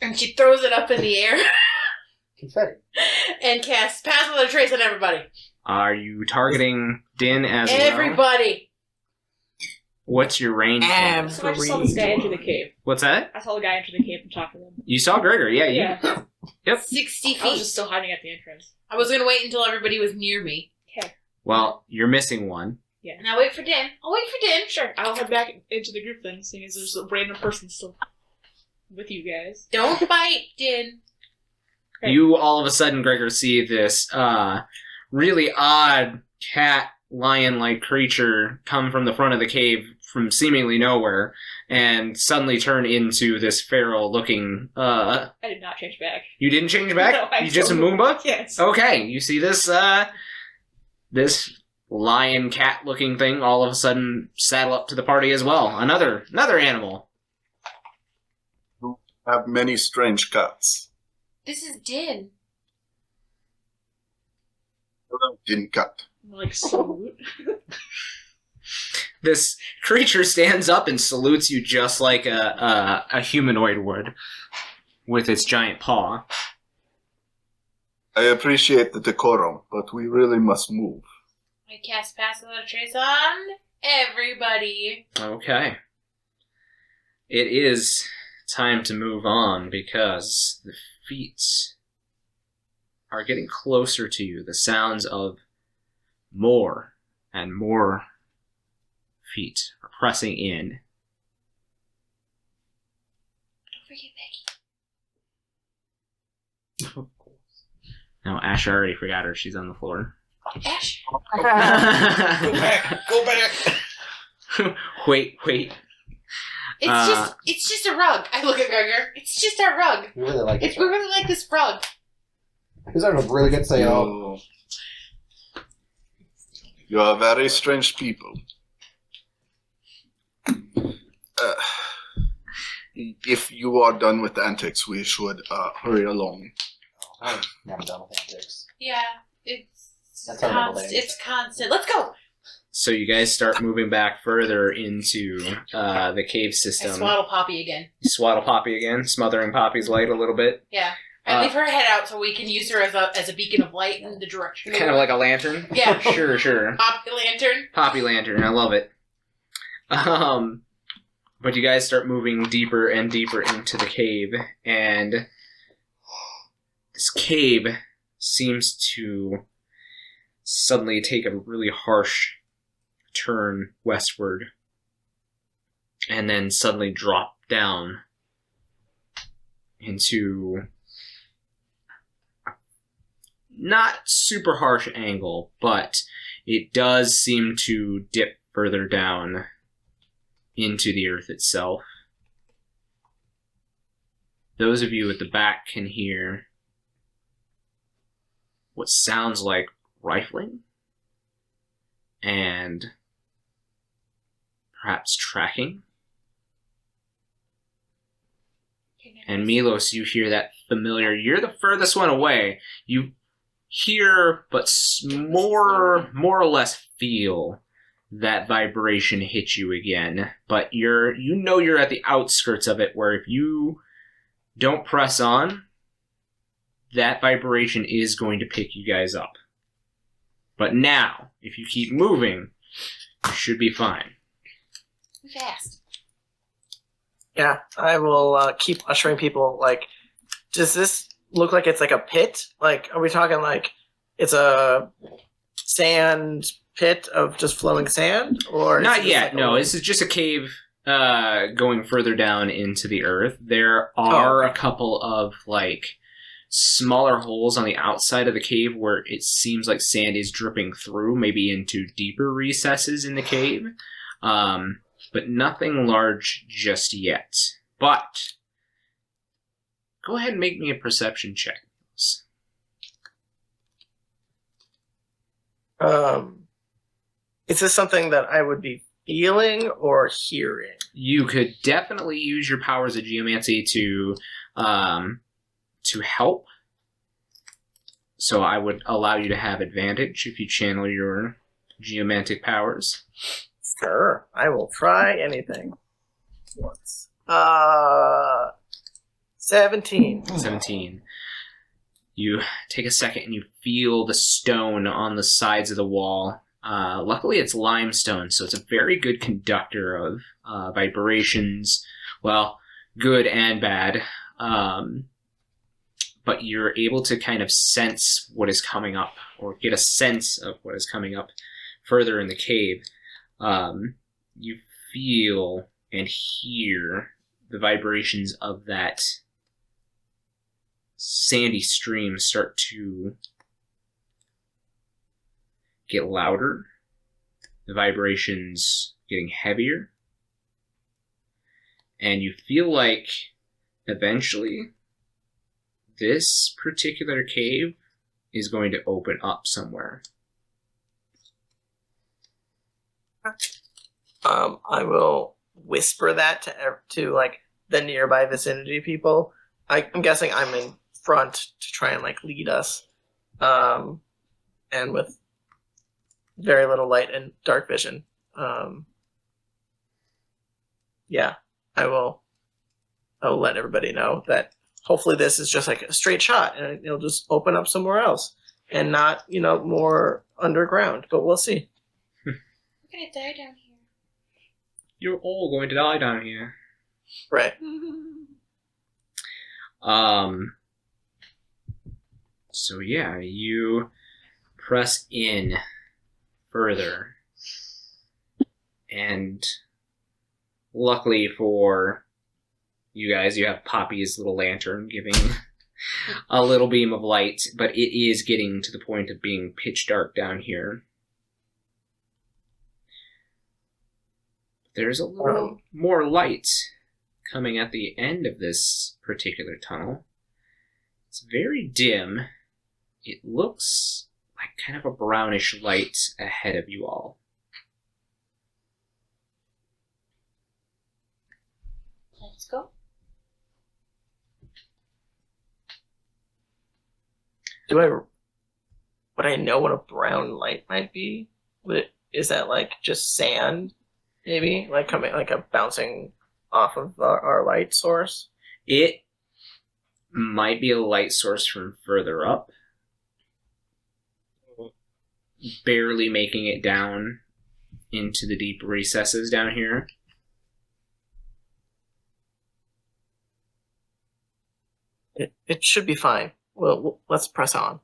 And she throws it up in the air Confetti. and casts Pass Without a Trace on everybody. Are you targeting Din as well? Everybody! What's your range? Am- So I just saw this guy enter the cave. What's that? I saw the guy enter the cave and talk to them. You saw Gregor, yeah. Yeah. Yep. 60 feet. I was just still hiding at the entrance. I was gonna wait until everybody was near me. Okay. Well, you're missing one. And I'll wait for Din. I'll wait for Din. Sure. I'll head back into the group then, seeing as there's a random person still. with you guys. Don't bite, Din. You all of a sudden, Gregor, see this really odd cat lion-like creature come from the front of the cave from seemingly nowhere and suddenly turn into this feral-looking... I did not change back. You didn't change back? No, I you just a don't. Moomba? Yes. Okay, you see this this lion cat looking thing all of a sudden saddle up to the party as well. Another animal. Have many strange cuts. This is Din. Didn't cut. Like, salute. This creature stands up and salutes you just like a humanoid would with its giant paw. I appreciate the decorum, but we really must move. I cast Pass Without a Trace on everybody. Okay. It is time to move on because the feet are getting closer to you. The sounds of more and more feet are pressing in. Don't forget Becky. No, Ash already forgot her. She's on the floor. Ash. Go back! Go back! Wait. It's just a rug. I look at Gregor. It's just our rug. We really like We really like this rug. These are a really good sale. You are very strange people. If you are done with antics, we should hurry along. I'm never done with antics. Yeah, it's That's how normal constant. day is. It's constant. Let's go. So you guys start moving back further into the cave I system. swaddle Poppy again. You swaddle Poppy again, smothering Poppy's light a little bit. Yeah. I leave her head out so we can use her as a beacon of light in the direction. Kind of like a lantern. Yeah. Sure. Poppy lantern. Poppy lantern, I love it. But you guys start moving deeper and deeper into the cave, and this cave seems to suddenly take a really harsh turn westward, and then suddenly drop down into a not super harsh angle, but it does seem to dip further down into the earth itself. Those of you at the back can hear what sounds like rifling and perhaps tracking. And Milos, you hear that familiar. You're the furthest one away. You hear, but more or less feel that vibration hit you again. But you're at the outskirts of it, where if you don't press on, that vibration is going to pick you guys up. But now, if you keep moving, you should be fine. Fast. Yeah, I will keep ushering people. Like, does this look like it's like a pit? Like, are we talking like it's a sand pit of just flowing sand? Or Not yet, no. This is just a cave going further down into the earth. There are a couple of, like, smaller holes on the outside of the cave where it seems like sand is dripping through, maybe into deeper recesses in the cave. But nothing large just yet. But go ahead and make me a perception check. Is this something that I would be feeling or hearing? You could definitely use your powers of geomancy to help. So I would allow you to have advantage if you channel your geomantic powers. Sure, I will try anything. Once. 17. 17. You take a second and you feel the stone on the sides of the wall. Luckily it's limestone, so it's a very good conductor of vibrations. Well, good and bad. But you're able to kind of sense what is coming up, or get a sense of what is coming up further in the cave. You feel and hear the vibrations of that sandy stream start to get louder, the vibrations getting heavier, and you feel like eventually this particular cave is going to open up somewhere. I will whisper that to like the nearby vicinity people. I'm guessing I'm in front to try and like lead us, and with very little light and dark vision. Yeah, I'll let everybody know that hopefully this is just like a straight shot and it'll just open up somewhere else and not, more underground, but we'll see. We're gonna die down here. You're all going to die down here. Right. So yeah, you press in further, and luckily for you guys, you have Poppy's little lantern giving a little beam of light, but it is getting to the point of being pitch dark down here. There's a little more light coming at the end of this particular tunnel. It's very dim. It looks like kind of a brownish light ahead of you all. Let's go. Would I know what a brown light might be? Is that like just sand? Maybe like coming like a bouncing off of our light source. It might be a light source from further up, barely making it down into the deep recesses down here. It should be fine. Well, let's press on.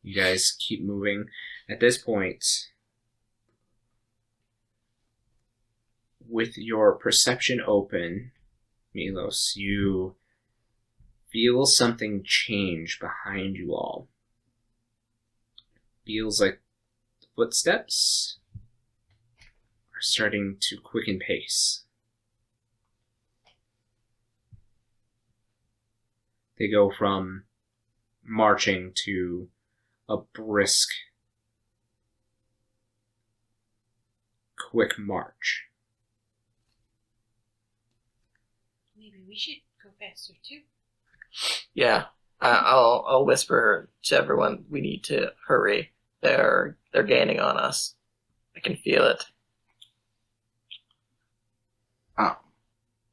You guys keep moving. At this point, with your perception open, Milos, you feel something change behind you all. Feels like the footsteps are starting to quicken pace. They go from marching to a brisk, quick march. Maybe we should go faster too. Yeah, I'll whisper to everyone. We need to hurry. They're gaining on us. I can feel it. Oh.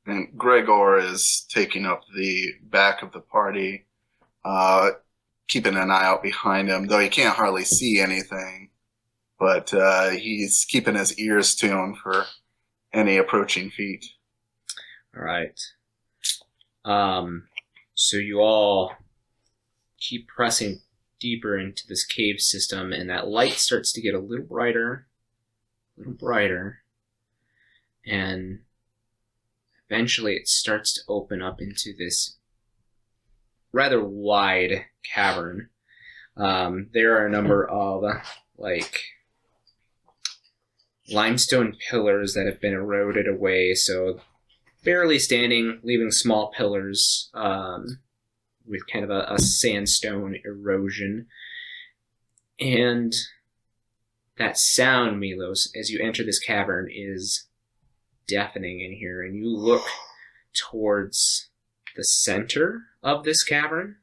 And Gregor is taking up the back of the party, keeping an eye out behind him, though he can't hardly see anything. But he's keeping his ears tuned for any approaching feet. All right. So you all keep pressing deeper into this cave system, and that light starts to get a little brighter, and eventually it starts to open up into this rather wide cavern. There are a number of, limestone pillars that have been eroded away, so barely standing, leaving small pillars with kind of a sandstone erosion. And that sound, Milos, as you enter this cavern is deafening in here, and you look towards the center of this cavern,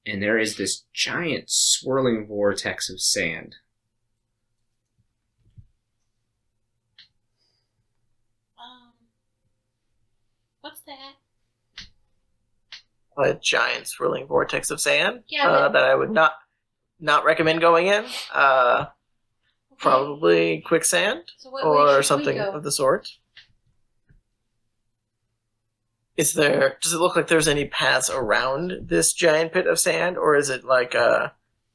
and there is this giant swirling vortex of sand. What's that? A giant swirling vortex of sand. Yeah, that I would not recommend going in. Probably quicksand So what way or should we something go? of the sort. Does it look like there's any paths around this giant pit of sand, or is it like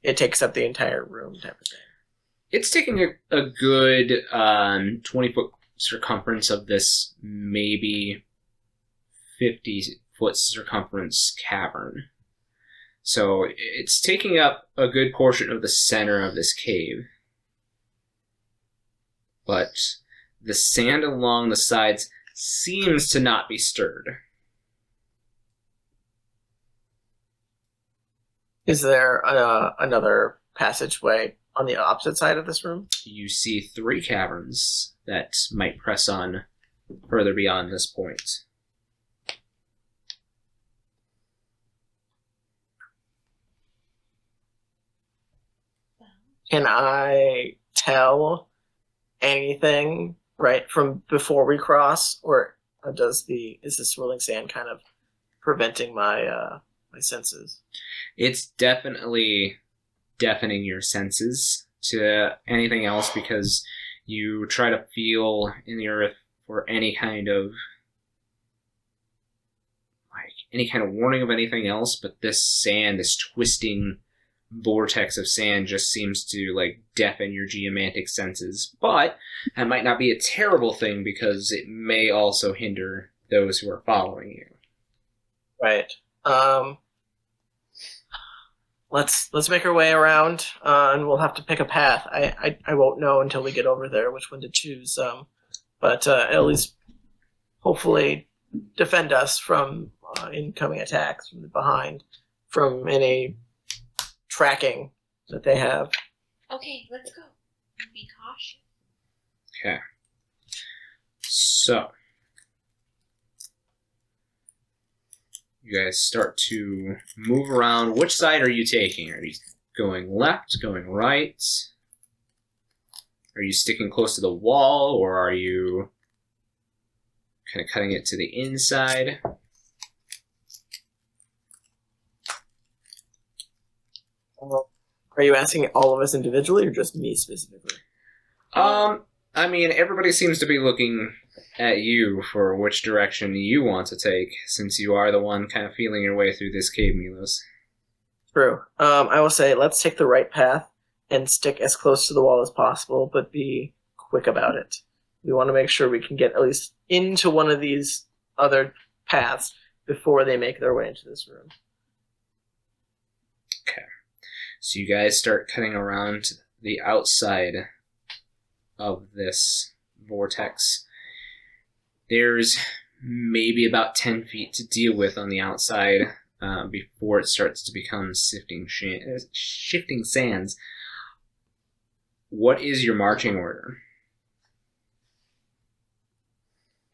it takes up the entire room type of thing? It's taking a good 20-foot circumference of this maybe 50-foot circumference cavern. So it's taking up a good portion of the center of this cave. But the sand along the sides seems to not be stirred. Is there another passageway on the opposite side of this room? You see 3 caverns that might press on further beyond this point. Can I tell anything right from before we cross, or is the swirling sand kind of preventing my my senses? It's definitely deafening your senses to anything else because you try to feel in the earth for any kind of warning of anything else, but this sand, this twisting vortex of sand just seems to deafen your geomantic senses. But that might not be a terrible thing because it may also hinder those who are following you. Right. Let's make our way around, and we'll have to pick a path. I won't know until we get over there which one to choose. But at least hopefully defend us from incoming attacks from behind, from any tracking that they have. Okay, let's go. Be cautious. Okay. So you guys start to move around. Which side are you taking? Are you going left, going right? Are you sticking close to the wall, or are you kind of cutting it to the inside? Are you asking all of us individually, or just me specifically? I mean, everybody seems to be looking at you for which direction you want to take, since you are the one kind of feeling your way through this cave, Milos. True. I will say, let's take the right path and stick as close to the wall as possible, but be quick about it. We want to make sure we can get at least into one of these other paths before they make their way into this room. Okay. So you guys start cutting around to the outside of this vortex. There's maybe about 10 feet to deal with on the outside before it starts to become shifting sands. What is your marching order?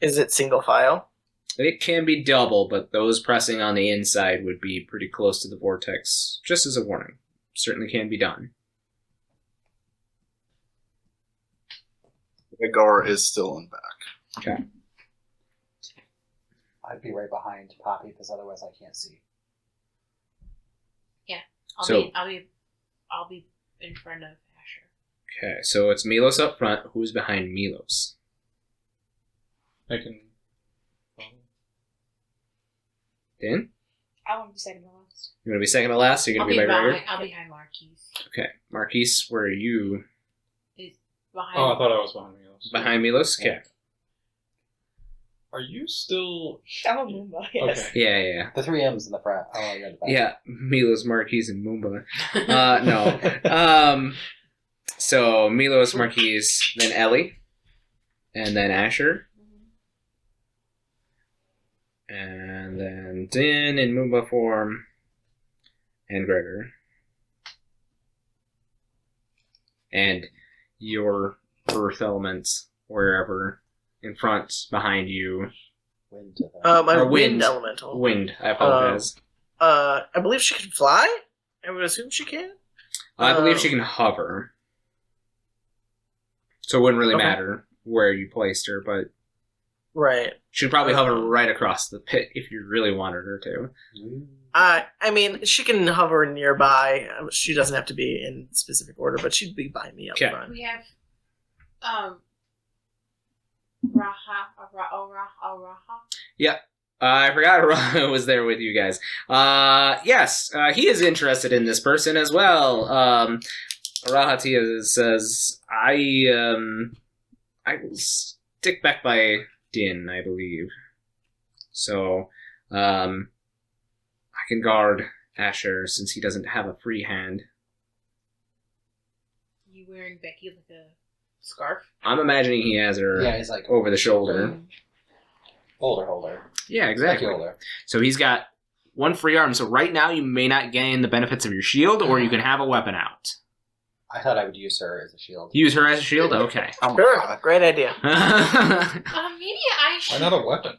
Is it single file? It can be double, but those pressing on the inside would be pretty close to the vortex, just as a warning. Certainly can be done. Igor is still in back. Okay. I'd be right behind Poppy because otherwise I can't see. I'll be in front of Asher. Okay, so it's Milos up front. Who's behind Milos? I can. Dan? I want to be second to last. You want to be second to last? Or you're I'll going to be be right behind. here? I'll be behind Marquies. Okay. Marquies, where are you? Behind. Oh, I thought I was behind Milos. Behind Milos? Okay. Are you still? I'm a Moomba, yes. Okay. Yeah. The 3 M's in the front. Oh, you're in the back. Yeah, Milos, Marquies, and Moomba. No. So Milos, Marquies, then Ellie, and then Asher, and then Din in Moomba form, and Gregor. And your earth elements wherever in front, behind you. Wind to the... I'm Or wind wind. elemental. Wind, I apologize. I believe she can fly? I would assume she can? I believe she can hover. So it wouldn't really Okay. matter where you placed her, but Right. she'd probably hover right across the pit if you really wanted her to. I mean, she can hover nearby. She doesn't have to be in specific order, but she'd be by me up Okay. front. We have Raha. Yep. I forgot Raha was there with you guys. Yes, he is interested in this person as well. Rahatia says, I will stick back by Din, I believe. So, I can guard Asher since he doesn't have a free hand. You wearing Becky like a scarf? I'm imagining he has her Yeah, he's like over the shoulder. holder. Yeah, Becky exactly. holder. So he's got one free arm. So right now you may not gain the benefits of your shield, or you can have a weapon out. I thought I would use her as a shield. Use her as a shield? Okay. Oh my Sure, God. great idea. Maybe I Why should. not a weapon?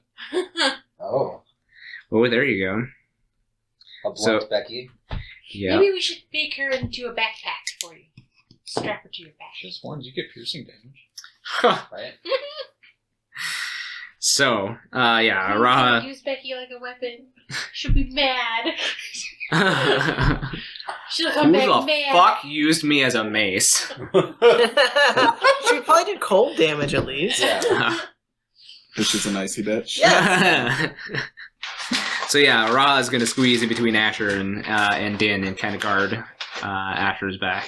Oh, Oh, there you go. a blunt Becky. Yeah. Maybe we should make her into a backpack for you. Strap her to your back. Just one, you get piercing damage. Right? So, yeah, Please Raha. don't use Becky like a weapon. She'll be mad. She'll come Who back the mad. fuck used me as a mace? She probably did cold damage at least. Yeah. Because she's an icy bitch. So yeah, Ra is going to squeeze in between Asher and Din and kind of guard Asher's back.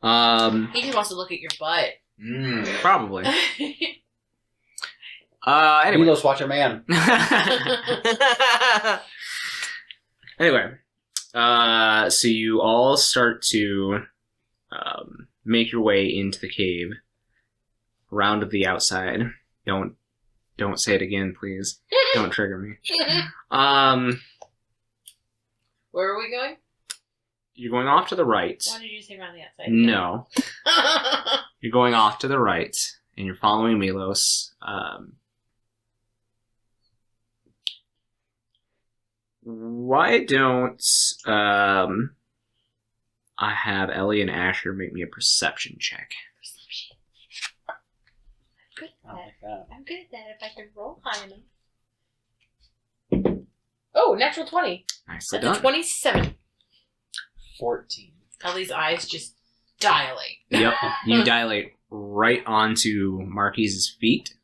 He just wants to look at your butt. Probably. Anyway. Milos, watch your man. Anyway, so you all start to make your way into the cave, around to the outside. Don't say it again, please. Don't trigger me. Where are we going? You're going off to the right. Why did you say around the outside? No, you're going off to the right, and you're following Milos. Why don't I have Ellie and Asher make me a perception check? Perception. I'm good I at don't that. like that. I'm good at that if I can roll high enough. Oh, natural 20. Nicely That's a done. 27. 14. Ellie's eyes just dilate. Yep, you dilate right onto Marquies' feet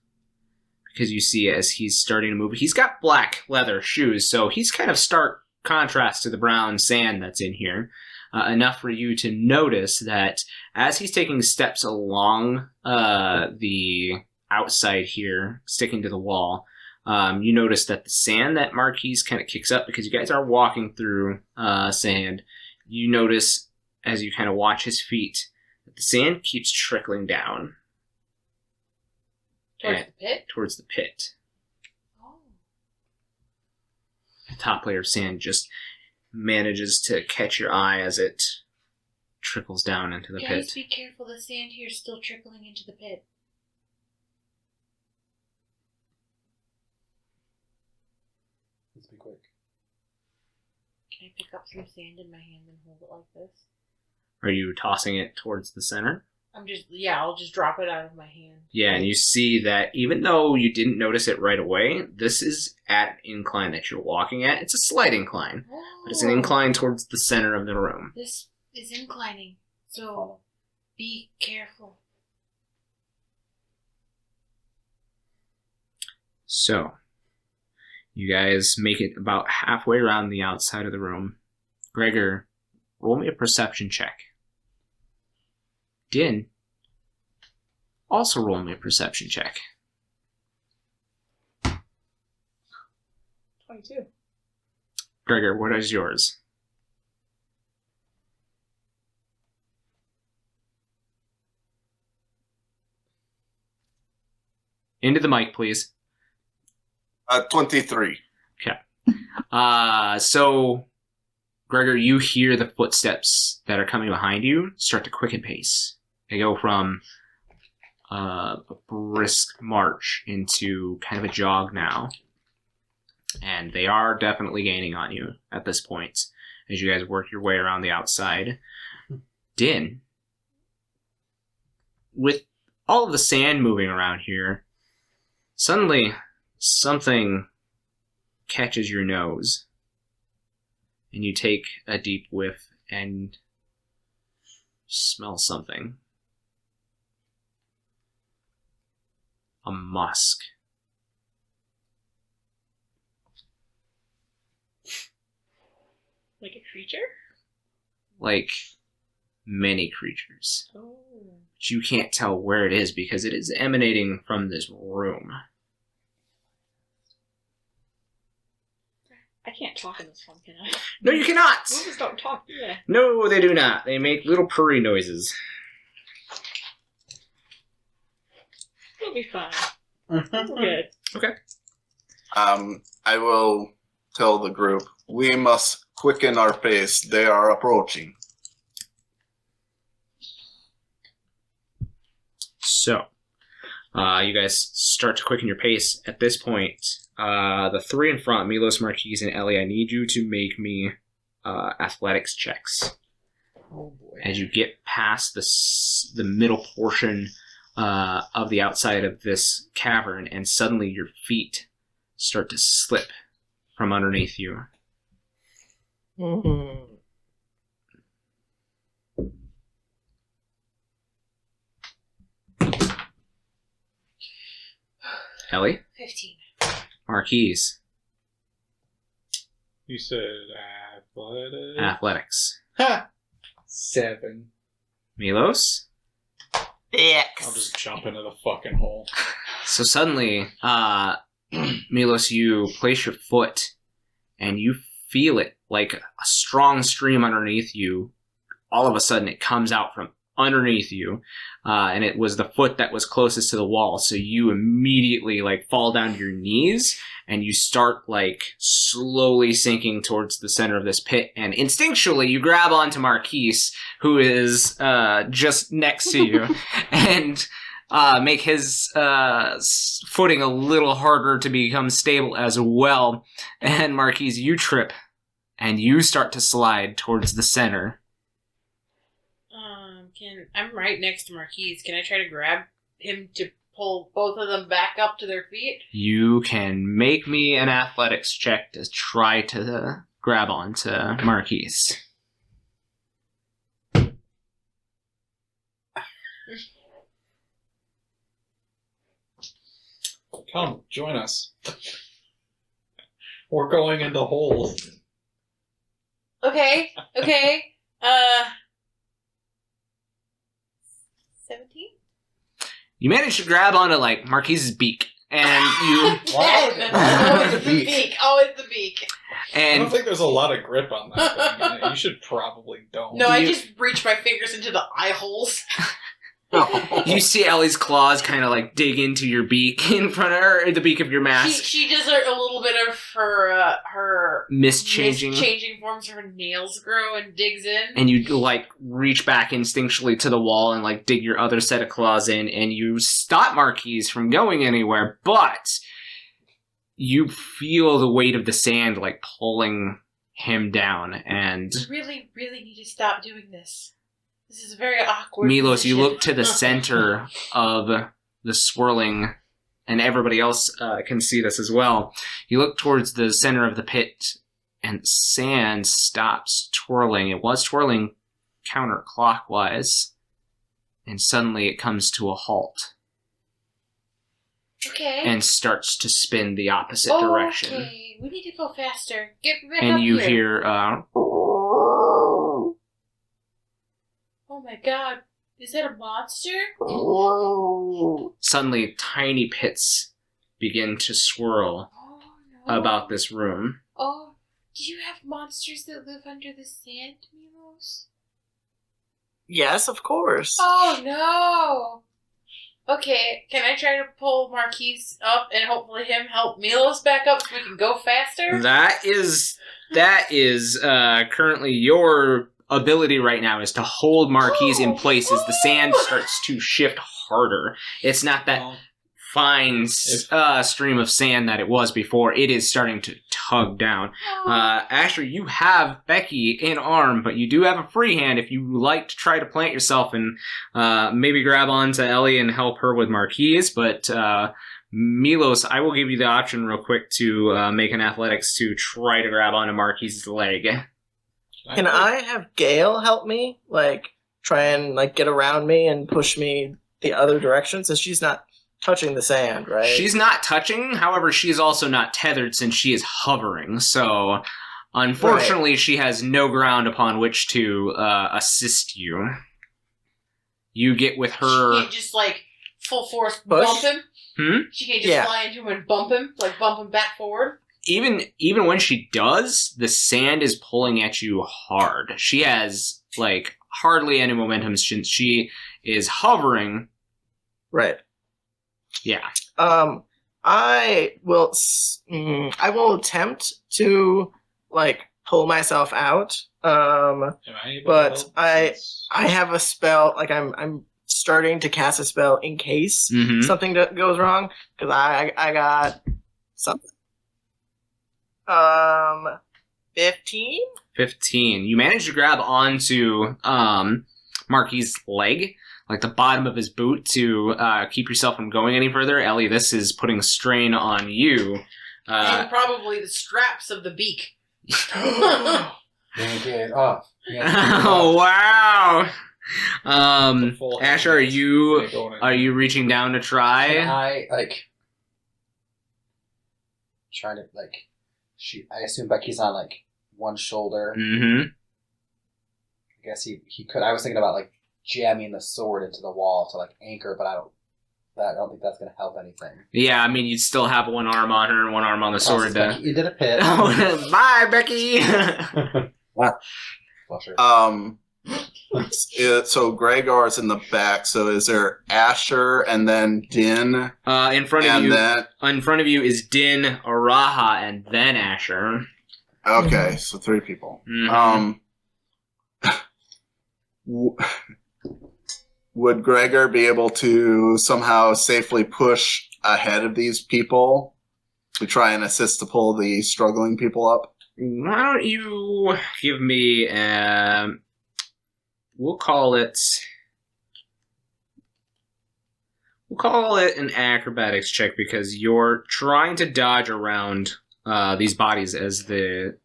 because you see as he's starting to move. He's got black leather shoes, so he's kind of stark contrast to the brown sand that's in here. Enough for you to notice that as he's taking steps along the outside here, sticking to the wall, you notice that the sand that Marquies kind of kicks up, because you guys are walking through sand, you notice as you kind of watch his feet that the sand keeps trickling down Towards the pit? towards the pit. Oh. The top layer of sand just manages to catch your eye as it trickles down into the Guys, pit. be careful. The sand here is still trickling into the pit. Let's be quick. Can I pick up some sand in my hand and hold it like this? Are you tossing it towards the center? I'll just drop it out of my hand. Yeah, and you see that even though you didn't notice it right away, this is at an incline that you're walking at. It's a slight incline, but it's an incline towards the center of the room. This is inclining, so be careful. So, you guys make it about halfway around the outside of the room. Gregor, roll me a perception check. Din, also roll me a perception check. 22. Gregor, what is yours? Into the mic, please. 23. So, Gregor, you hear the footsteps that are coming behind you start to quicken pace. They go from a brisk march into kind of a jog now. And they are definitely gaining on you at this point as you guys work your way around the outside. Din, with all of the sand moving around here, suddenly something catches your nose. And you take a deep whiff and smell something. A musk. Like a creature? Like many creatures. Oh. But you can't tell where it is because it is emanating from this room. I can't talk in this one, can I? No, you cannot! Movers don't talk, do they? No, they do not. They make little purry noises. It'll be fine. We're good. I will tell the group, we must quicken our pace. They are approaching. So, you guys start to quicken your pace. At this point, the three in front, Milos, Marquies, and Ellie, I need you to make me athletics checks. Oh boy. As you get past the middle portion of the outside of this cavern, and suddenly your feet start to slip from underneath you. Mhm. Ellie? 15. Marquies. You said athletics. Athletics. Ha! 7. Milos? I'll X. just jump into the fucking hole. So suddenly, Milos, you place your foot and you feel it like a strong stream underneath you. All of a sudden, it comes out from underneath you, and it was the foot that was closest to the wall. So you immediately fall down to your knees, and you start slowly sinking towards the center of this pit. And instinctually, you grab onto Marquies, who is just next to you, and make his footing a little harder to become stable as well. And Marquies, you trip, and you start to slide towards the center. I'm right next to Marquies. Can I try to grab him to pull both of them back up to their feet? You can make me an athletics check to try to grab onto Marquies. Come, join us. We're going into holes. Okay. 17? You manage to grab onto Marquies' beak, and you Always the beak. Always the beak. I don't and think there's a lot of grip on that thing. You should probably don't. No, I just reach my fingers into the eye holes. you see Ellie's claws kind of dig into your beak in front of her, the beak of your mask. She does a little bit of her Mischanging. forms. Her nails grow and digs in. And you reach back instinctually to the wall and dig your other set of claws in, and you stop Marquies from going anywhere, but you feel the weight of the sand pulling him down, and Really, really need to stop doing this. This is a very awkward. Milos, you position. look to the center of the swirling, and everybody else can see this as well. You look towards the center of the pit, and sand stops twirling. It was twirling counterclockwise, and suddenly it comes to a halt Okay. and starts to spin the opposite direction. Okay, we need to go faster. Get back And up you here. hear, Oh my god, is that a monster? suddenly tiny pits begin to swirl Oh no. about this room. Oh, do you have monsters that live under the sand, Milos? Yes, of course. Oh no. Okay, can I try to pull Marquies up and hopefully him help Milos back up so we can go faster? That is currently your ability right now, is to hold Marquies in place as the sand starts to shift harder. It's not that fine stream of sand that it was before. It is starting to tug down. Actually, you have Becky in arm, but you do have a free hand if you like to try to plant yourself and maybe grab onto Ellie and help her with Marquies. But Milos, I will give you the option real quick to make an athletics to try to grab onto Marquies' leg. Can I have Gale help me? Try and get around me and push me the other direction, since she's not touching the sand, right? She's not touching, however, she is also not tethered since she is hovering. So Unfortunately, she has no ground upon which to assist you. You get with her. She can't just like full force Push? bump him. She can't just Yeah. fly into him and bump him back forward. Even when she does, the sand is pulling at you hard. She has like hardly any momentum since she is hovering. Right. Yeah. I will attempt to like pull myself out. Am I able But to help I since- have a spell, like I'm starting to cast a spell in case Mhm. something goes wrong, because I got something. 15? 15. You manage to grab onto Marquies' leg, like the bottom of his boot, to keep yourself from going any further. Ellie, this is putting strain on you. And probably the straps of the beak. Yank it off. Yank it off. Oh wow! The full Asher, are hands. you They're going in. are you reaching down to Can try? I trying to shoot? I assume Becky's on one shoulder. Mm-hmm. I guess he could. I was thinking about jamming the sword into the wall to anchor, but I don't think that's gonna help anything. Yeah, I mean, you'd still have one arm on her and one arm on the sword. Becky, you did a pit. Oh, bye, Becky. Flusher. So Gregor's in the back. So is there Asher and then Din, In front of and you, then is Din, Araha, and then Asher. okay, so 3 people. Mhm. Would Gregor be able to somehow safely push ahead of these people to try and assist to pull the struggling people up? Why don't you give me we'll call it an acrobatics check, because you're trying to dodge around these bodies as the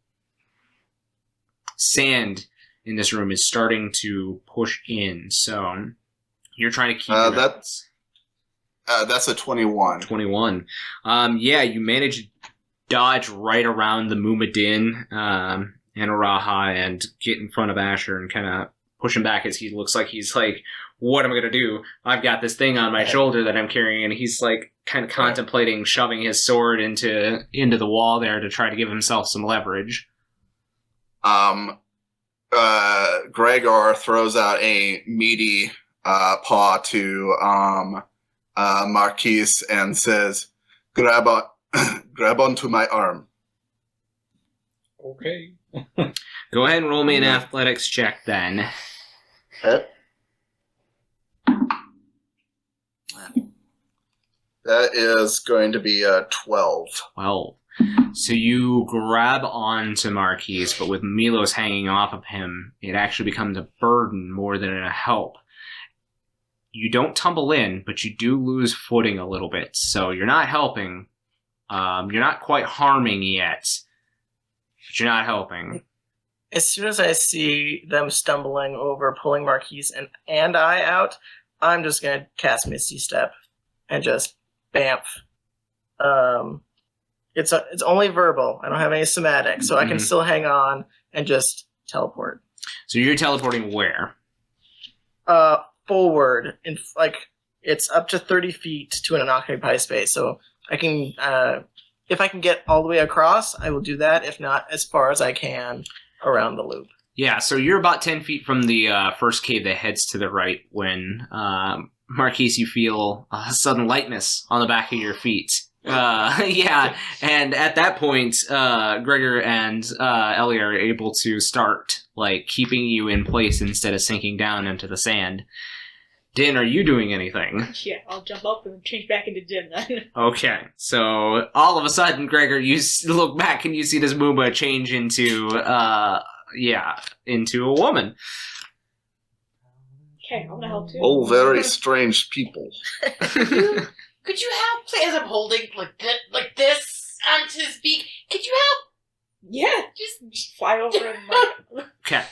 sand in this room is starting to push in. So you're trying to keep your That's a 21. 21. Yeah, you manage to dodge right around the Mumadin and Araha and get in front of Asher and kind of push him back as he looks like he's like, what am I going to do? I've got this thing on my shoulder that I'm carrying, and he's like kind of contemplating shoving his sword into the wall there to try to give himself some leverage. Gregor throws out a meaty paw to Marquies and says, grab onto my arm. Okay. Go ahead and roll me an athletics check then. Okay. That is going to be a 12. 12. So you grab onto Marquies, but with Milos hanging off of him, it actually becomes a burden more than a help. You don't tumble in, but you do lose footing a little bit. So you're not helping. You're not quite harming yet, but you're not helping. As soon as I see them stumbling over, pulling Marquise and I out, I'm just gonna cast Misty Step and just bamf. It's only verbal. I don't have any somatic, so I can still hang on and just teleport. So you're teleporting where? Forward, in it's up to 30 feet to an unoccupied space. So I can, if I can get all the way across, I will do that. If not, as far as I can around the loop. Yeah, so you're about 10 feet from the first cave that heads to the right when, Marquise, you feel a sudden lightness on the back of your feet. Yeah, and at that point, Gregor and Ellie are able to start, keeping you in place instead of sinking down into the sand. Din, are you doing anything? Yeah, I'll jump up and change back into Din then. Okay, so all of a sudden, Gregor, you look back and you see this Moomba change into, into a woman. Okay, I'm gonna help too. Oh, very strange people. Could you help, please? As I'm holding like this onto his beak, could you help? Yeah, just fly over and Okay,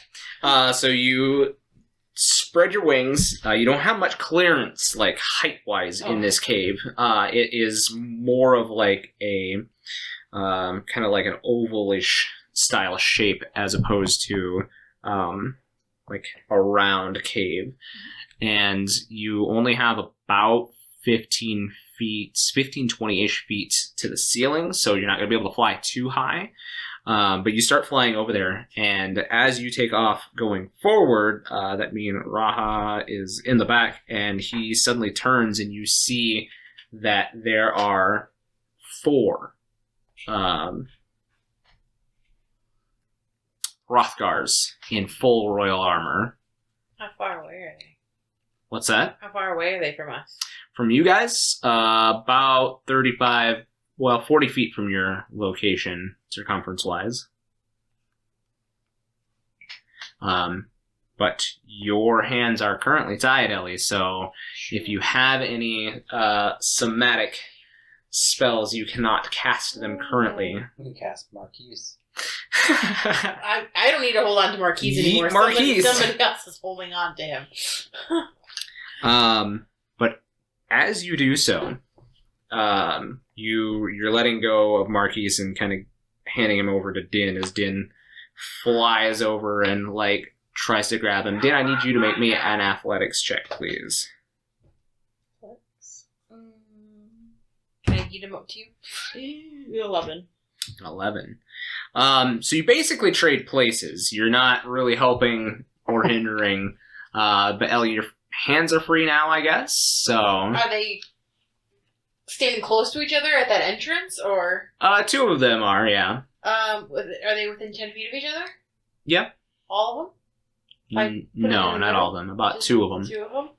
so you spread your wings. You don't have much clearance, height-wise, in this cave. It is more of a kind of like an ovalish style shape as opposed to like a round cave. And you only have about 15, 20-ish feet to the ceiling, so you're not going to be able to fly too high. But you start flying over there, and as you take off going forward, that means Raha is in the back, and he suddenly turns, and you see that there are 4 Hrothgars in full royal armor. How far away are they? What's that? How far away are they from us? From you guys, about 40 feet from your location, circumference-wise. But your hands are currently tied, Ellie, so if you have any somatic spells, you cannot cast them currently. We can cast Marquies. I don't need to hold on to Marquies Yeet anymore. Marquies. Somebody else is holding on to him. But as you do so, you're letting go of Marquies and kind of handing him over to Din as Din flies over and like tries to grab him. Din, I need you to make me an athletics check, please. Can I get him up to you? 11. 11. So you basically trade places. You're not really helping or hindering. But Ellie, your hands are free now, I guess. So Are they standing close to each other at that entrance, or 2 of them are, yeah. are they within 10 feet of each other? Yep. All of them? No, not all of them. About 2 of them. 2 of them.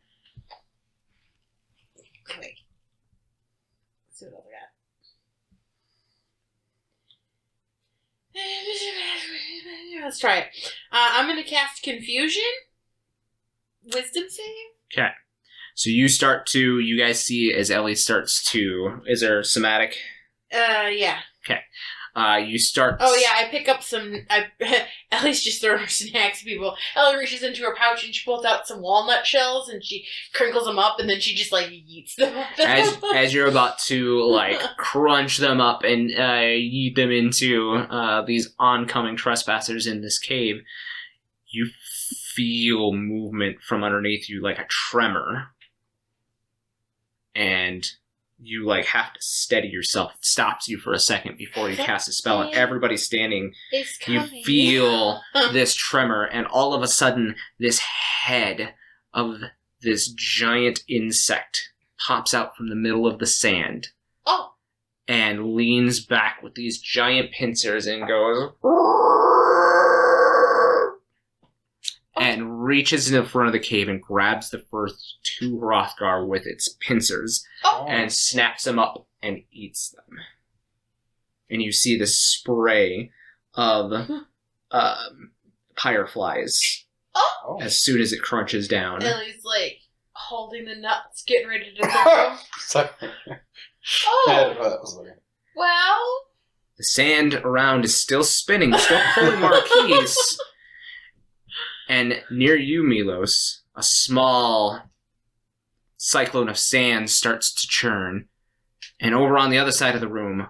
Okay. Let's see what else I got. Let's try it. I'm going to cast Confusion. Wisdom save? Okay. So you guys see as Ellie starts to, is there somatic? Yeah. Okay. You start. Oh yeah, I pick up some. Ellie's just throwing her snacks at people. Ellie reaches into her pouch and she pulls out some walnut shells and she crinkles them up and then she just like yeets them. As you're about to like crunch them up and yeet them into these oncoming trespassers in this cave, you feel movement from underneath you, like a tremor, and you like have to steady yourself. It stops you for a second before you cast a spell, and everybody's standing. You feel this tremor, and all of a sudden, this head of this giant insect pops out from the middle of the sand. Oh! And leans back with these giant pincers and goes... and reaches in the front of the cave and grabs the first 2 Hrothgar with its pincers and snaps them up and eats them. And you see this spray of fireflies as soon as it crunches down. Ellie's like holding the nuts, getting ready to cook them. Sorry. Oh! That was weird. Well... The sand around is still spinning, still pulling Marquies. And near you, Milos, a small cyclone of sand starts to churn. And over on the other side of the room,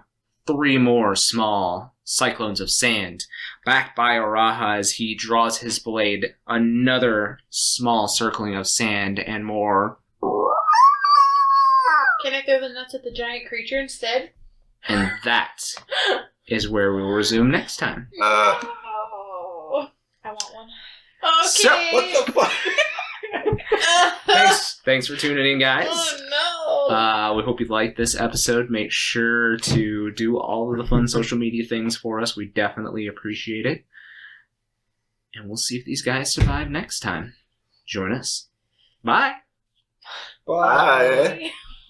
3 more small cyclones of sand. Back by Araha as he draws his blade, another small circling of sand and more. Can I throw the nuts at the giant creature instead? And that is where we will resume next time. Oh, I want one. okay. So, What the fuck? Thanks for tuning in, guys. Oh no! We hope you liked this episode. Make sure to do all of the fun social media things for us. We definitely appreciate it. And we'll see if these guys survive next time. Join us. Bye. Bye. Bye.